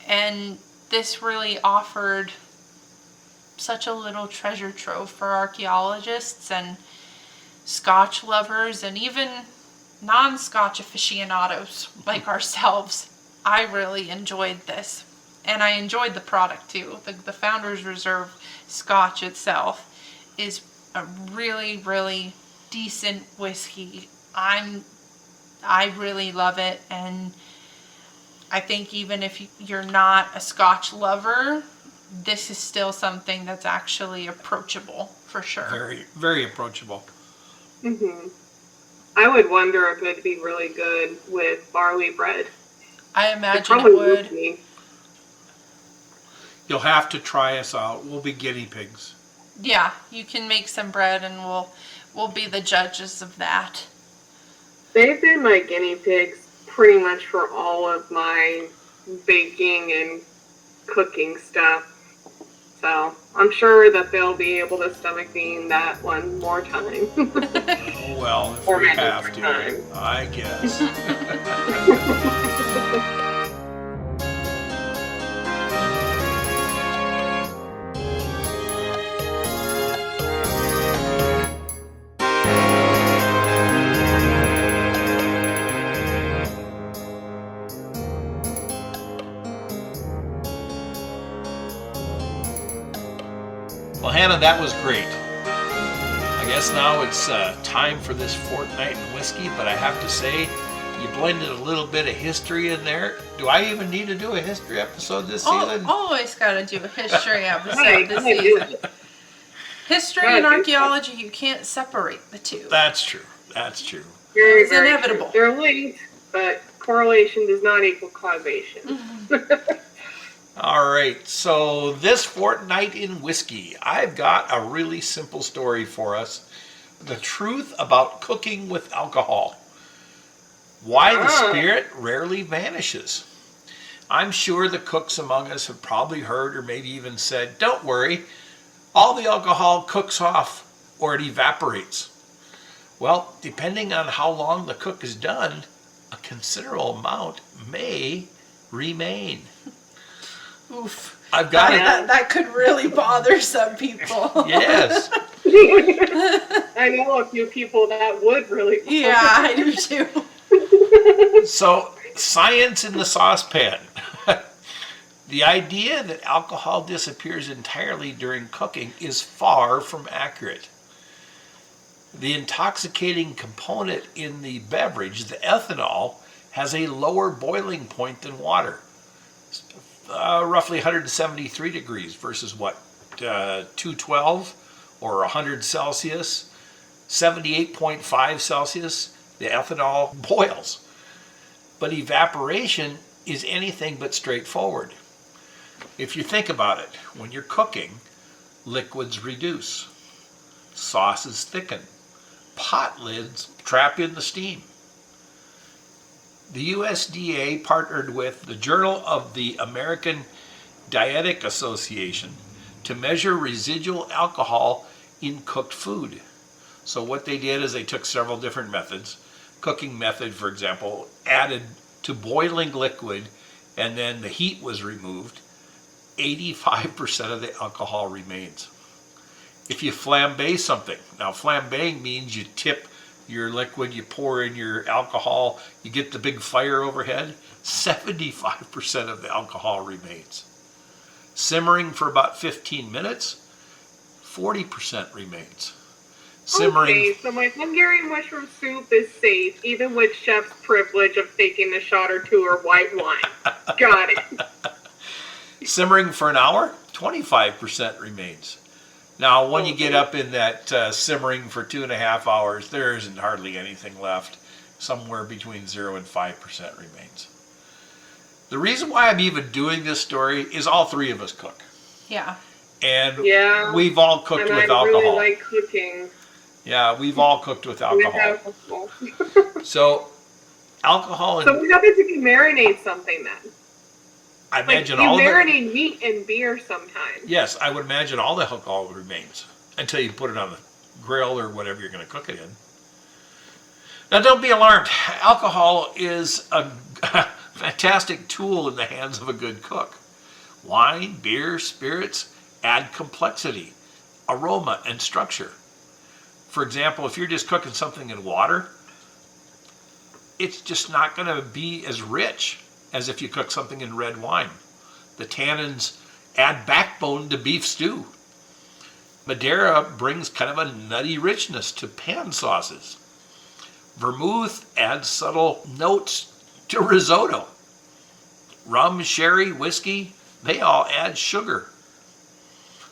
And this really offered such a little treasure trove for archaeologists and Scotch lovers and even non-Scotch aficionados like ourselves. I really enjoyed this. And I enjoyed the product too. The Founders Reserve Scotch itself is a really, really decent whiskey. I really love it, and I think even if you're not a Scotch lover, this is still something that's actually approachable for sure. Very, very approachable. Mm-hmm. I would wonder if it'd be really good with barley bread. I imagine probably it would. be. You'll have to try us out. We'll be guinea pigs. Yeah, you can make some bread and we'll be the judges of that. They've been my guinea pigs pretty much for all of my baking and cooking stuff. So I'm sure that they'll be able to stomach being that one more time. Oh, well, if Or we maybe have more to, time. I guess. Well, Hannah, that was great. I guess now it's time for this fortnight in whiskey, but I have to say, you blended a little bit of history in there. Do I even need to do a history episode this season? Always got to do a history Hey, episode this I do season. it. History Yeah, and good archaeology, you can't separate the two. That's true. That's true. Very, It's very inevitable. true. They're linked, but correlation does not equal causation. All right, so this fortnight in whiskey, I've got a really simple story for us. The truth about cooking with alcohol. Why the spirit rarely vanishes. I'm sure the cooks among us have probably heard or maybe even said, don't worry, all the alcohol cooks off or it evaporates. Well, depending on how long the cook is done, a considerable amount may remain. Oof. I've got it. That could really bother some people. Yes. I know a few people that would really. Yeah, I do too. So, science in the saucepan. The idea that alcohol disappears entirely during cooking is far from accurate. The intoxicating component in the beverage, the ethanol, has a lower boiling point than water. Roughly 173 degrees versus what, 212 or 100 Celsius, 78.5 Celsius, the ethanol boils. But evaporation is anything but straightforward. If you think about it, when you're cooking, liquids reduce, sauces thicken, pot lids trap in the steam. The USDA partnered with the Journal of the American Dietetic Association to measure residual alcohol in cooked food. So what they did is they took several different methods. Cooking method, for example, added to boiling liquid, and then the heat was removed. 85% of the alcohol remains. If you flambe something, now flambeing means you tip your liquid, you pour in your alcohol, you get the big fire overhead, 75% of the alcohol remains. Simmering for about 15 minutes, 40% remains. Simmering. Okay, so my Hungarian mushroom soup is safe, even with chef's privilege of taking a shot or two or white wine. Got it. Simmering for an hour, 25% remains. Now, when you get up in that simmering for 2.5 hours, there isn't hardly anything left. Somewhere between 0 and 5% remains. The reason why I'm even doing this story is all three of us cook. Yeah. And Yeah. we've all cooked And with I alcohol. really like cooking Yeah, we've all cooked with alcohol. with alcohol. So, alcohol and So what happens if you marinate something then? I imagine you all marinate meat in beer sometimes. Yes, I would imagine all the alcohol remains until you put it on the grill or whatever you're going to cook it in. Now, don't be alarmed. Alcohol is a fantastic tool in the hands of a good cook. Wine, beer, spirits add complexity, aroma, and structure. For example, if you're just cooking something in water, it's just not going to be as rich as if you cook something in red wine. The tannins add backbone to beef stew. Madeira brings kind of a nutty richness to pan sauces. Vermouth adds subtle notes to risotto. Rum, sherry, whiskey, they all add sugar.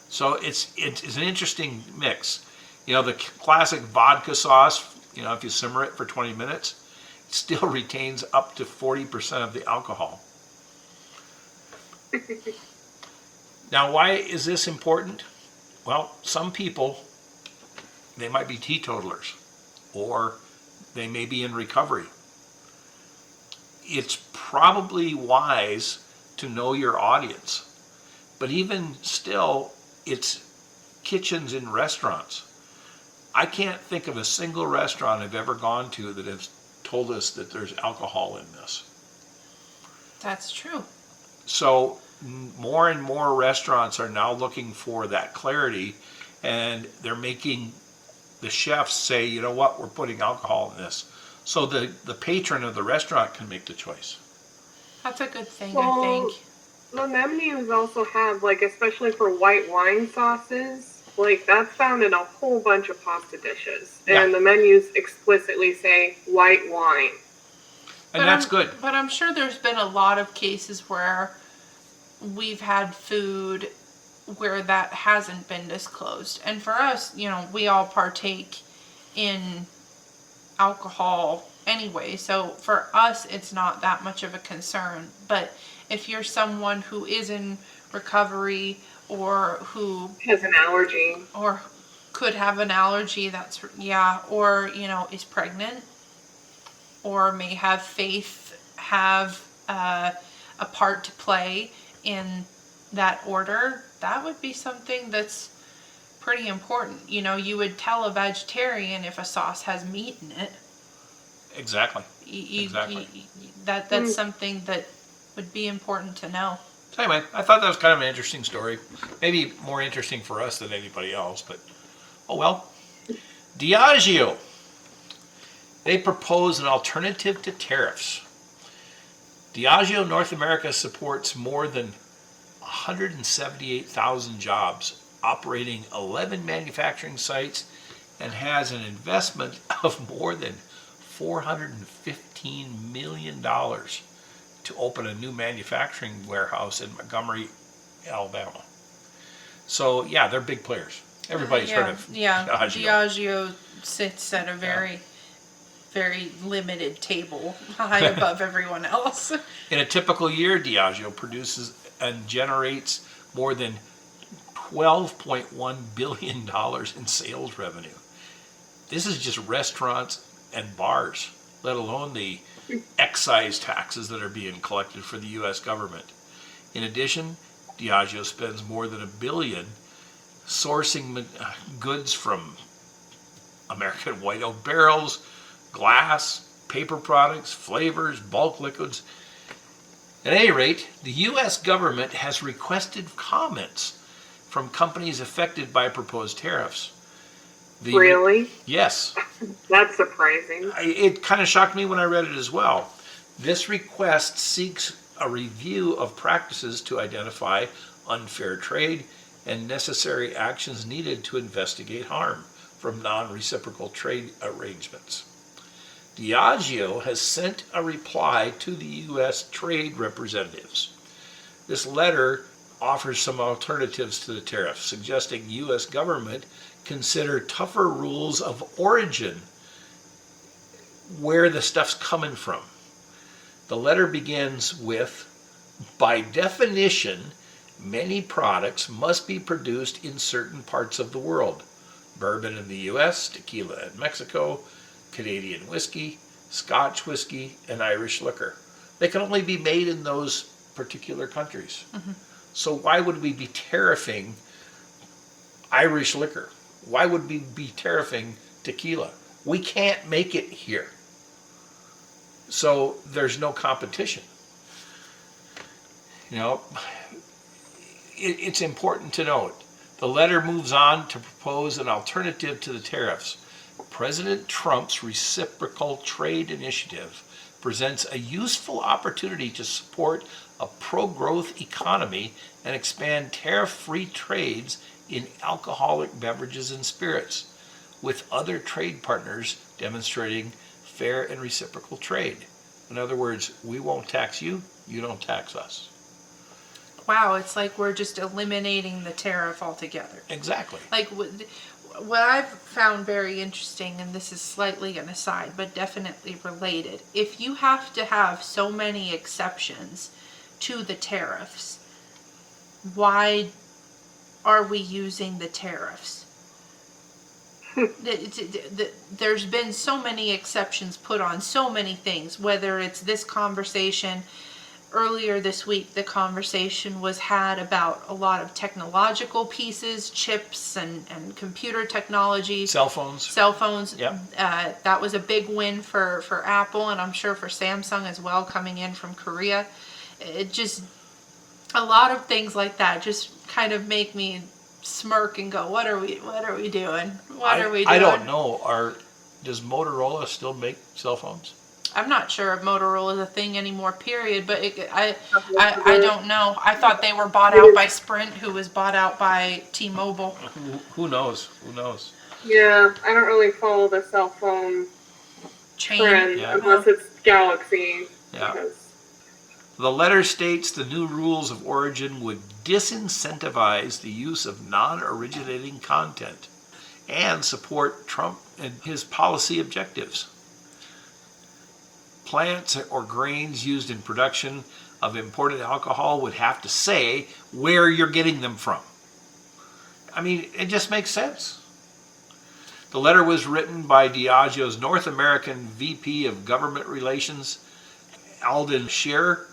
So it's an interesting mix. You know, the classic vodka sauce, you know, if you simmer it for 20 minutes, it still retains up to 40% of the alcohol. Now, why is this important? Well, some people, they might be teetotalers, or they may be in recovery. It's probably wise to know your audience, but even still, it's kitchens in restaurants. I can't think of a single restaurant I've ever gone to that has told us that there's alcohol in this. That's true. So more and more restaurants are now looking for that clarity, and they're making the chefs say, you know what, we're putting alcohol in this. So the patron of the restaurant can make the choice. That's a good thing, Well, I think. the menus also have, like, especially for white wine sauces, like, that's found in a whole bunch of pasta dishes. Yeah. And the menus explicitly say white wine. And that's good. But I'm sure there's been a lot of cases where we've had food where that hasn't been disclosed. And for us, you know, we all partake in alcohol anyway. So for us, it's not that much of a concern. But if you're someone who is in recovery or who Has an allergy. or could have an allergy, or, you know, is pregnant or may have have a part to play in that order, that would be something that's pretty important. You know, you would tell a vegetarian if a sauce has meat in it. Exactly. Exactly. That's something that would be important to know. So anyway, I thought that was kind of an interesting story. Maybe more interesting for us than anybody else, but oh well. Diageo. They propose an alternative to tariffs. Diageo North America supports more than 178,000 jobs, operating 11 manufacturing sites, and has an investment of more than $415 million to open a new manufacturing warehouse in Montgomery, Alabama. So yeah, they're big players. Everybody's heard of Diageo. Diageo sits at a very limited table, high above everyone else. In a typical year, Diageo produces and generates more than $12.1 billion in sales revenue. This is just restaurants and bars, let alone the excise taxes that are being collected for the U.S. government. In addition, Diageo spends more than $1 billion sourcing goods from American white oak barrels, glass, paper products, flavors, bulk liquids. At any rate, the U.S. government has requested comments from companies affected by proposed tariffs. Really? Yes. That's surprising. It kind of shocked me when I read it as well. This request seeks a review of practices to identify unfair trade and necessary actions needed to investigate harm from non-reciprocal trade arrangements. Diageo has sent a reply to the U.S. trade representatives. This letter offers some alternatives to the tariffs, suggesting U.S. government consider tougher rules of origin where the stuff's coming from. The letter begins with, By definition, many products must be produced in certain parts of the world. Bourbon in the U.S., tequila in Mexico, Canadian whiskey, Scotch whiskey, and Irish liquor. They can only be made in those particular countries. So why would we be tariffing Irish liquor? Why would we be tariffing tequila? We can't make it here. So there's no competition. You know, it's important to note. The letter moves on to propose an alternative to the tariffs. President Trump's reciprocal trade initiative presents a useful opportunity to support a pro-growth economy and expand tariff-free trades in alcoholic beverages and spirits, with other trade partners demonstrating fair and reciprocal trade. In other words, we won't tax you, you don't tax us. Wow, it's like we're just eliminating the tariff altogether. Exactly. Like what I've found very interesting, and this is slightly an aside, but definitely related, if you have to have so many exceptions to the tariffs, why are we using the tariffs? There's been so many exceptions put on so many things, whether it's this conversation. Earlier this week, the conversation was had about a lot of technological pieces, chips and computer technology. Cell phones. Yep. That was a big win for Apple, and I'm sure for Samsung as well, coming in from Korea. It just, a lot of things like that just kind of make me smirk and go, what are we doing? What are we doing? I don't know. Does Motorola still make cell phones? I'm not sure if Motorola is a thing anymore, period, but I don't know. I thought they were bought out by Sprint, who was bought out by T-Mobile. Who knows? Who knows? Yeah, I don't really follow the cell phone trend unless it's Galaxy. Yeah. Because... The letter states the new rules of origin would disincentivize the use of non-originating content and support Trump and his policy objectives. Plants or grains used in production of imported alcohol would have to say where you're getting them from. I mean, it just makes sense. The letter was written by Diageo's North American VP of Government Relations, Alden Scheer,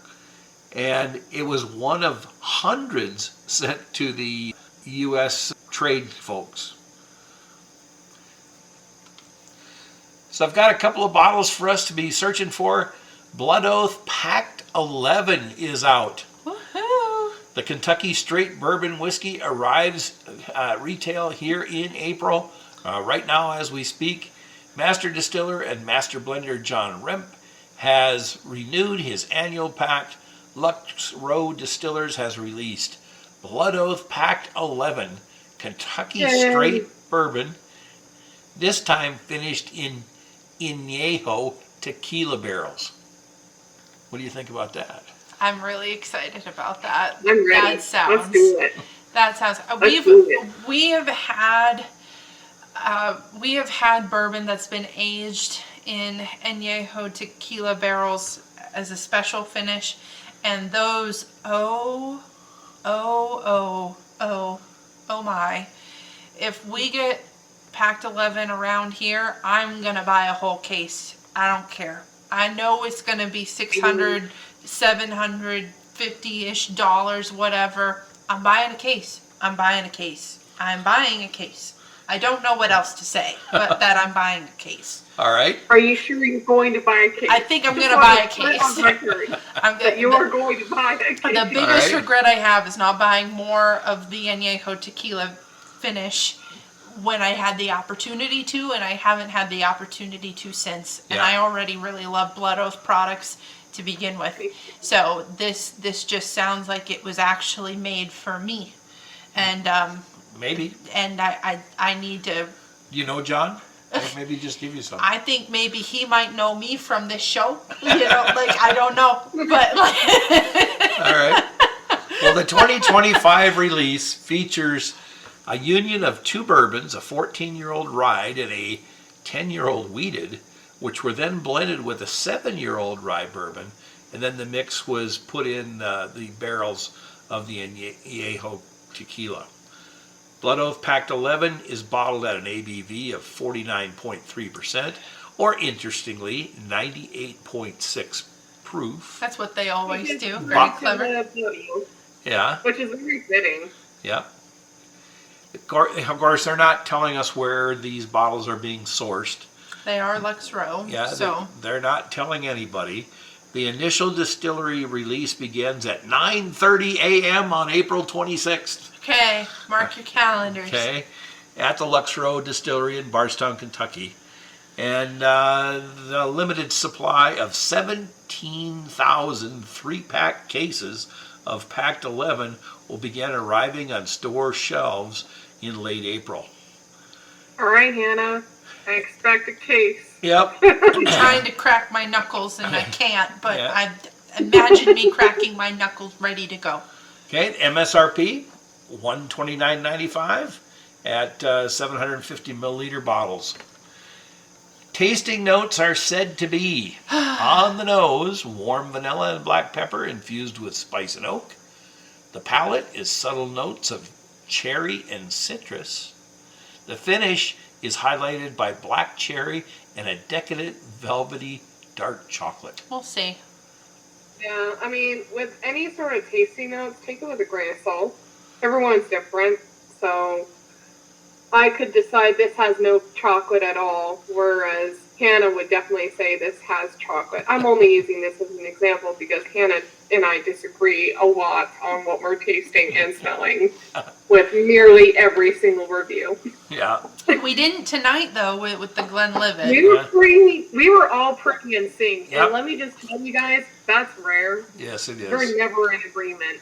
and it was one of hundreds sent to the U.S. trade folks. So I've got a couple of bottles for us to be searching for. Blood Oath Pact 11 is out. Woohoo! The Kentucky Straight Bourbon Whiskey arrives retail here in April. Right now as we speak, Master Distiller and Master Blender John Remp has renewed his annual pact. Lux Row Distillers has released Blood Oath Pact 11 Kentucky Straight Bourbon, this time finished in Añejo tequila barrels. What do you think about that? I'm really excited about that. I'm ready. That sounds. Let's do it. That sounds. We have had bourbon that's been aged in Añejo tequila barrels as a special finish, and those oh my! If we get Pact 11 around here, I'm gonna buy a whole case. I don't care. I know it's gonna be $600, $750-ish, whatever. I'm buying a case. I'm buying a case. I'm buying a case. I don't know what else to say, but that I'm buying a case. All right. Are you sure you're going to buy a case? I think I'm gonna buy a case. You are going to buy a case. The biggest regret I have is not buying more of the Añejo tequila finish when I had the opportunity to, and I haven't had the opportunity to since. And I already really love Blood Oath products to begin with. So this just sounds like it was actually made for me. And maybe. And I need to. You know John? Maybe just give you some. I think maybe he might know me from this show. You know, like, I don't know. But like all right. Well, the 2025 release features a union of two bourbons, a 14-year-old rye and a 10-year-old wheated, which were then blended with a 7-year-old rye bourbon and then the mix was put in the barrels of the Añejo tequila. Blood Oath Packed 11 is bottled at an ABV of 49.3%, or interestingly, 98.6 proof. That's what they always do. Very Back clever. Yeah. Which is very fitting. Yeah. Of course, they're not telling us where these bottles are being sourced. They are Lux Row. Yeah, So they're not telling anybody. The initial distillery release begins at 9:30 a.m. on April 26th. okay, mark your calendars. Okay, at the Lux Row Distillery in Bardstown, Kentucky. And the limited supply of 17,000 3-pack cases of Packed 11 will begin arriving on store shelves in late April. All right, Hannah. I expect a case. Yep. I'm trying to crack my knuckles and I can't, but Yeah. I imagine me cracking my knuckles ready to go. Okay, MSRP $129.95 at 750 milliliter bottles. Tasting notes are said to be on the nose, warm vanilla and black pepper infused with spice and oak. The palate is subtle notes of cherry and citrus. The finish is highlighted by black cherry and a decadent velvety dark chocolate. We'll see. Yeah, I mean, with any sort of tasting notes, take it with a grain of salt. Everyone's different, so I could decide this has no chocolate at all, whereas Hannah would definitely say this has chocolate. I'm only using this as an example because Hannah and I disagree a lot on what we're tasting and smelling with nearly every single review. Yeah. We didn't tonight though with the Glenlivet. We were all pretty in sync. Yep. And let me just tell you guys, that's rare. Yes, it is. We're never in agreement.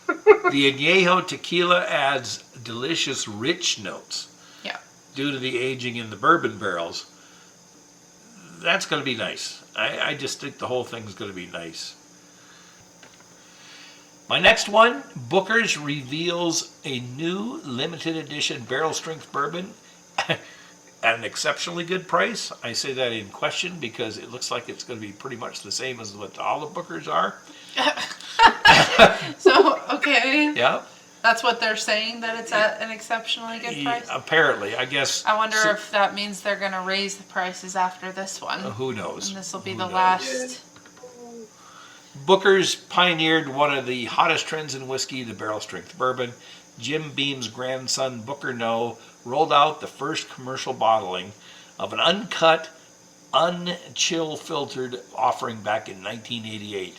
The Añejo tequila adds delicious, rich notes. Yeah. Due to the aging in the bourbon barrels. That's going to be nice. I just think the whole thing is going to be nice. My next one, Booker's reveals a new limited edition barrel strength bourbon at an exceptionally good price. I say that in question because it looks like it's going to be pretty much the same as what all the Bookers are. So, okay. Yeah. That's what they're saying, that it's at an exceptionally good price? Apparently, I guess. I wonder if that means they're going to raise the prices after this one. Who knows? And this will be Who the knows? last. Booker's pioneered one of the hottest trends in whiskey, the barrel strength bourbon. Jim Beam's grandson, Booker Noe, rolled out the first commercial bottling of an uncut, unchill filtered offering back in 1988.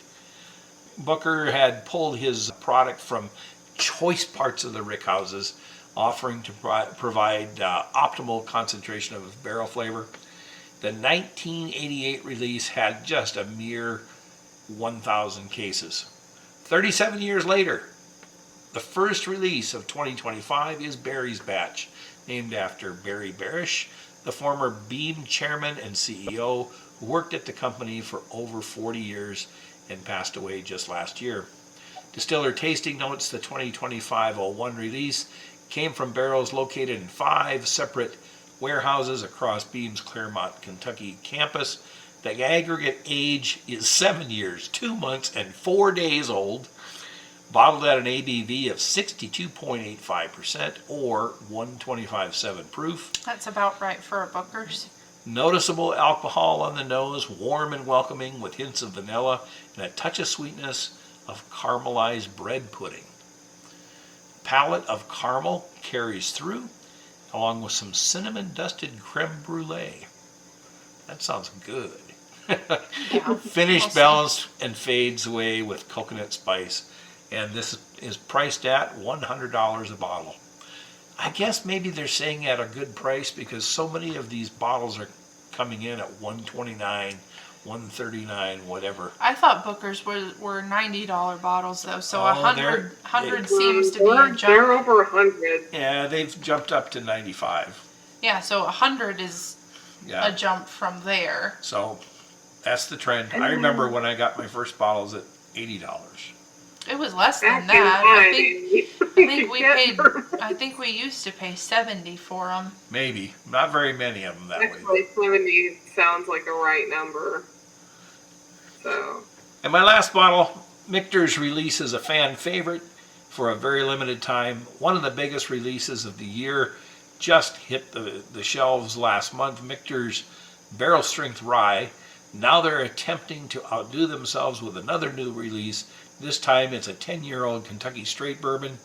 Booker had pulled his product from choice parts of the rickhouses, offering to provide optimal concentration of barrel flavor. The 1988 release had just a mere 1,000 cases. 37 years later, the first release of 2025 is Barry's Batch, named after Barry Barish, the former Beam chairman and CEO who worked at the company for over 40 years and passed away just last year. Distiller tasting notes, the 2025-01 release came from barrels located in 5 separate warehouses across Beam's Claremont, Kentucky campus. The aggregate age is 7 years, 2 months, and 4 days old. Bottled at an ABV of 62.85% or 125.7 proof. That's about right for a Booker's. Noticeable alcohol on the nose, warm and welcoming with hints of vanilla and a touch of sweetness of caramelized bread pudding. Palate of caramel carries through, along with some cinnamon dusted creme brulee. That sounds good. Yeah. Finish balanced and fades away with coconut spice. And this is priced at $100 a bottle. I guess maybe they're saying at a good price because so many of these bottles are coming in at $129, $139, whatever. I thought Booker's were $90 bottles though, so Oh, 100 seems to be a They're jump. over 100. Yeah, they've jumped up to 95. Yeah, so 100 is Yeah. a jump from there. So that's the trend. I remember when I got my first bottles at $80. It was less than Back in that. I think we used to pay 70 for them. Maybe. Not very many of them that way. Actually, 70 sounds like a right number. So, And my last bottle, Michter's releases a fan favorite for a very limited time. One of the biggest releases of the year just hit the shelves last month. Michter's Barrel Strength Rye. Now they're attempting to outdo themselves with another new release. This time it's a 10-year-old Kentucky straight bourbon.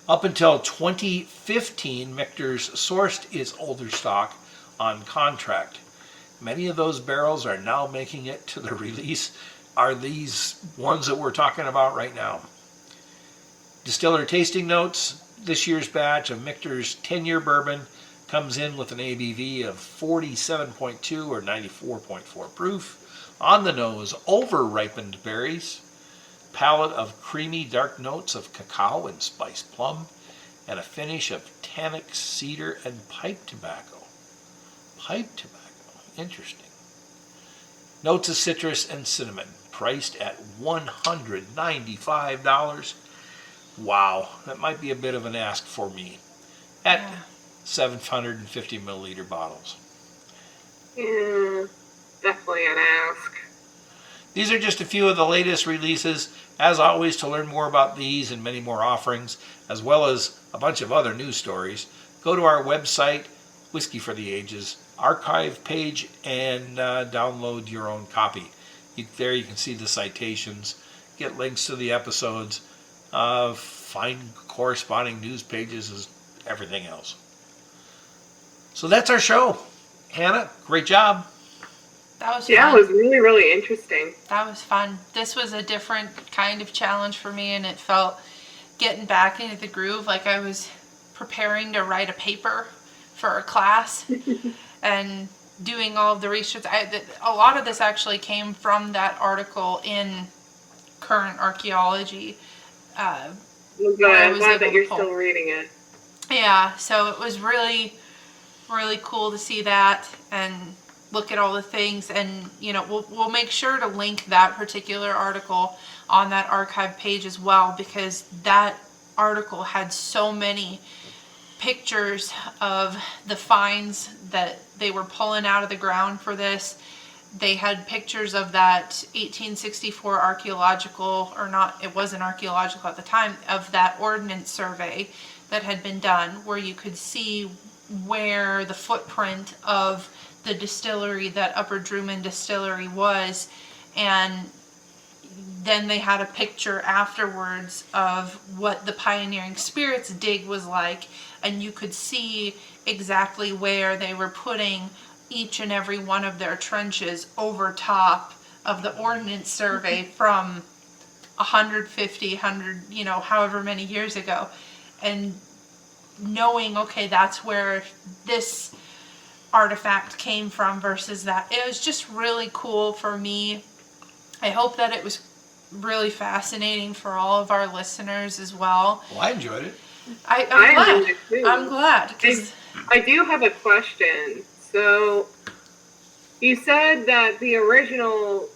Up until 2015, Michter's sourced its older stock on contract. Many of those barrels are now making it to the release, are these ones that we're talking about right now. Distiller tasting notes. This year's batch of Michter's 10-year bourbon comes in with an ABV of 47.2 or 94.4 proof. On the nose, over-ripened berries. Palette of creamy dark notes of cacao and spiced plum. And a finish of tannic, cedar, and pipe tobacco. Pipe tobacco. Interesting. Notes of citrus and cinnamon. Priced at $195. Wow, that might be a bit of an ask for me. At 750 milliliter bottles. Yeah, definitely an ask. These are just a few of the latest releases. As always, to learn more about these and many more offerings, as well as a bunch of other news stories, go to our website, Whiskey for the Ages, archive page, and download your own copy. There you can see the citations, get links to the episodes, find corresponding news pages, and everything else. So that's our show. Hannah, great job. That was Yeah, fun. it was really, really interesting. That was fun. This was a different kind of challenge for me, and it felt getting back into the groove, like I was preparing to write a paper for a class and doing all of the research. A lot of this actually came from that article in Current Archaeology. I'm where I was glad able that to you're pull. still reading it. Yeah, so it was really, really cool to see that and look at all the things, and we'll make sure to link that particular article on that archive page as well, because that article had so many pictures of the finds that they were pulling out of the ground for this. They had pictures of that 1864 archaeological, or not, it wasn't archaeological at the time, of that ordnance survey that had been done, where you could see where the footprint of the distillery, that Upper Drummond Distillery, was. And then they had a picture afterwards of what the Pioneering Spirits dig was like, and you could see exactly where they were putting each and every one of their trenches over top of the ordnance survey from 150, however many years ago. And knowing, okay, that's where this artifact came from versus that. It was just really cool for me. I hope that it was really fascinating for all of our listeners as well. Well, I enjoyed it. I I'm glad. enjoyed it too. I'm glad. 'Cause I do have a question. So, you said that the original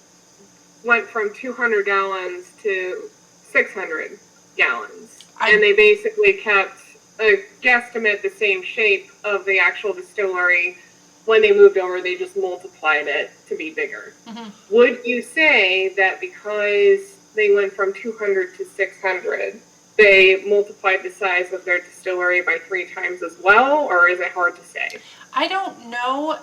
went from 200 gallons to 600 gallons. And they basically kept a guesstimate the same shape of the actual distillery. When they moved over, they just multiplied it to be bigger. Mhm. Would you say that because they went from 200 to 600, they multiplied the size of their distillery by 3 times as well, or is it hard to say? I don't know,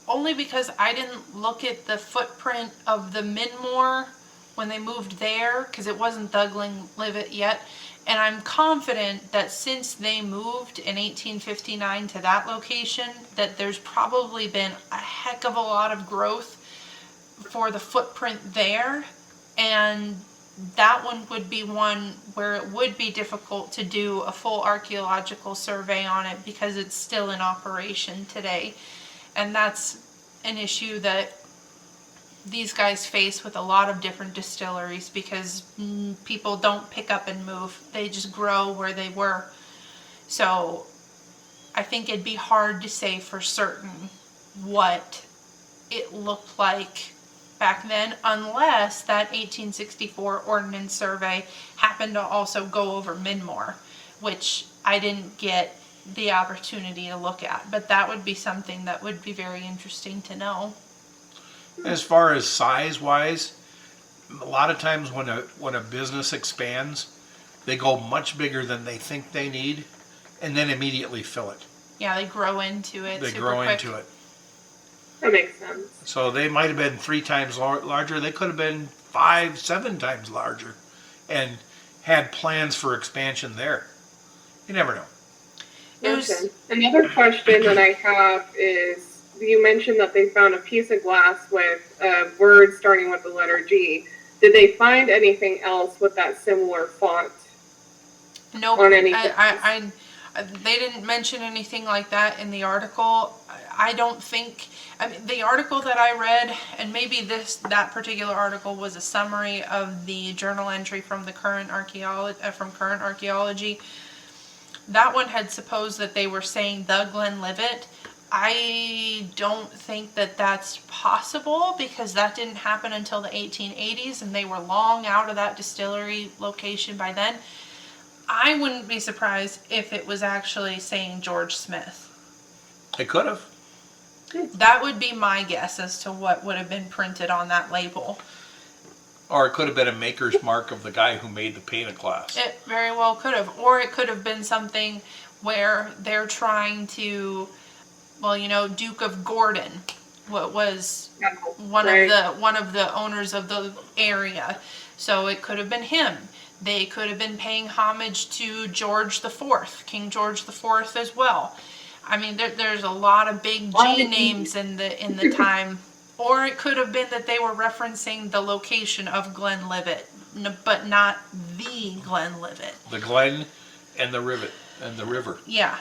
only because I didn't look at the footprint of the Minmore when they moved there, because it wasn't the Glenlivet yet. And I'm confident that since they moved in 1859 to that location, that there's probably been a heck of a lot of growth for the footprint there. And that one would be one where it would be difficult to do a full archaeological survey on it, because it's still in operation today. And that's an issue that these guys face with a lot of different distilleries, because people don't pick up and move. They just grow where they were. So I think it'd be hard to say for certain what it looked like back then, unless that 1864 ordnance survey happened to also go over Minmore, which I didn't get the opportunity to look at. But that would be something that would be very interesting to know. As far as size-wise, a lot of times when a business expands, they go much bigger than they think they need, and then immediately fill it. Yeah, they grow into it. They super grow quick. into it. That makes sense. So they might have been 3 times larger. They could have been 5, 7 times larger, and had plans for expansion there. You never know. Okay. Another question that I have is, you mentioned that they found a piece of glass with a word starting with the letter G. Did they find anything else with that similar font? Nope. On any They didn't mention anything like that in the article. I don't think. I mean, the article that I read, and maybe that particular article was a summary of the journal entry from the current archaeology. That one had supposed that they were saying the Glenlivet. I don't think that that's possible, because that didn't happen until the 1880s, and they were long out of that distillery location by then. I wouldn't be surprised if it was actually saying George Smith. They could have. That would be my guess as to what would have been printed on that label. Or it could have been a maker's mark of the guy who made the painted glass. It very well could have. Or it could have been something where they're trying to, well, you know, Duke of Gordon, what was one of the owners of the area. So it could have been him. They could have been paying homage to George IV, King George IV as well. I mean, there's a lot of big G names in the time. Or it could have been that they were referencing the location of Glenlivet, but not the Glenlivet. The Glen and the Rivet and the river. Yeah,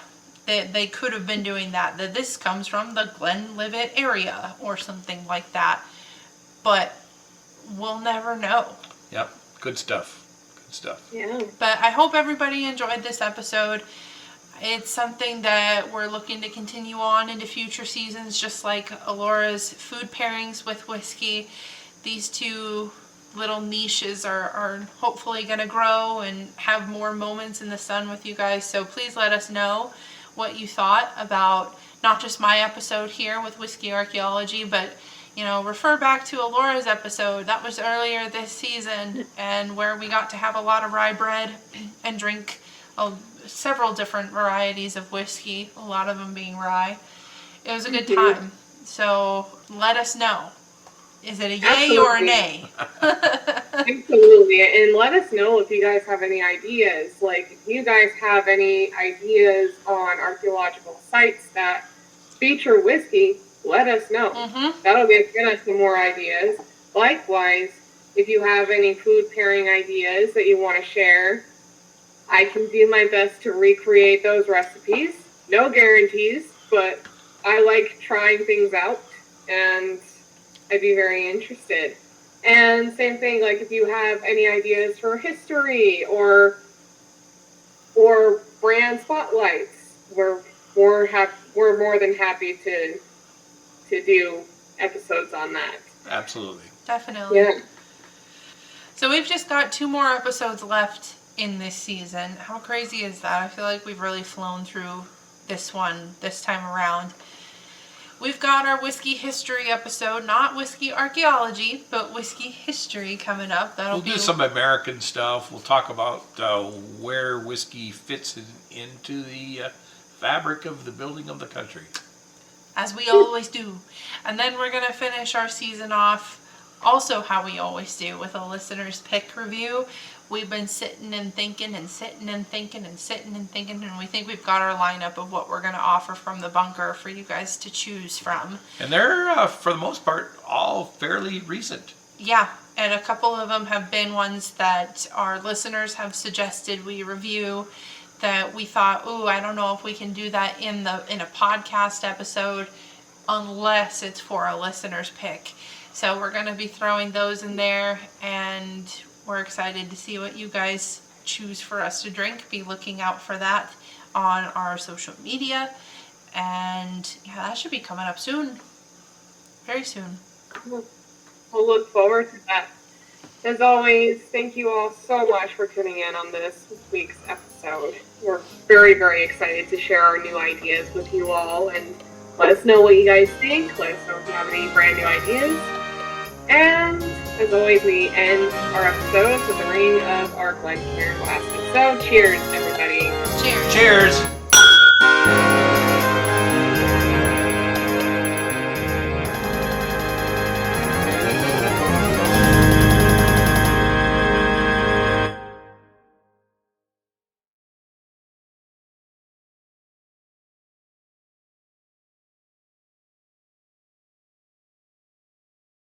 they could have been doing that. That this comes from the Glenlivet area or something like that. But we'll never know. Yep, good stuff. Good stuff. Yeah. But I hope everybody enjoyed this episode. It's something that we're looking to continue on into future seasons, just like Alora's food pairings with whiskey. These two little niches are hopefully going to grow and have more moments in the sun with you guys. So please let us know what you thought about not just my episode here with Whiskey Archaeology, but, you know, refer back to Alora's episode. That was earlier this season, and where we got to have a lot of rye bread and drink several different varieties of whiskey, a lot of them being rye. It was a good time. So let us know. Is it a yay or a nay? Absolutely. And let us know if you guys have any ideas. Like, if you guys have any ideas on archaeological sites that feature whiskey, let us know. Mm-hmm. That'll get us some more ideas. Likewise, if you have any food pairing ideas that you want to share, I can do my best to recreate those recipes. No guarantees, but I like trying things out, and I'd be very interested. And same thing, like if you have any ideas for history or brand spotlights, we're more than happy to do episodes on that. Absolutely. Definitely. Yeah. So we've just got 2 more episodes left in this season. How crazy is that? I feel like we've really flown through this one this time around. We've got our whiskey history episode, not whiskey archaeology, but whiskey history coming up. We'll do some American stuff. We'll talk about where whiskey fits into the fabric of the building of the country. As we always do. And then we're going to finish our season off also how we always do, with a listener's pick review. We've been sitting and thinking and sitting and thinking and sitting and thinking, and we think we've got our lineup of what we're going to offer from the bunker for you guys to choose from. And they're, for the most part, all fairly recent. Yeah, and a couple of them have been ones that our listeners have suggested we review, that we thought, ooh, I don't know if we can do that in a podcast episode unless it's for a listener's pick. So we're going to be throwing those in there, and we're excited to see what you guys choose for us to drink. Be looking out for that on our social media. And yeah, that should be coming up soon. Very soon. We'll look forward to that. As always, thank you all so much for tuning in on this week's episode. We're very, very excited to share our new ideas with you all, and let us know what you guys think. Let us know if you have any brand new ideas. And As always, we end our episodes with a ring of our Glencairn glasses. So cheers, everybody. Cheers. Cheers.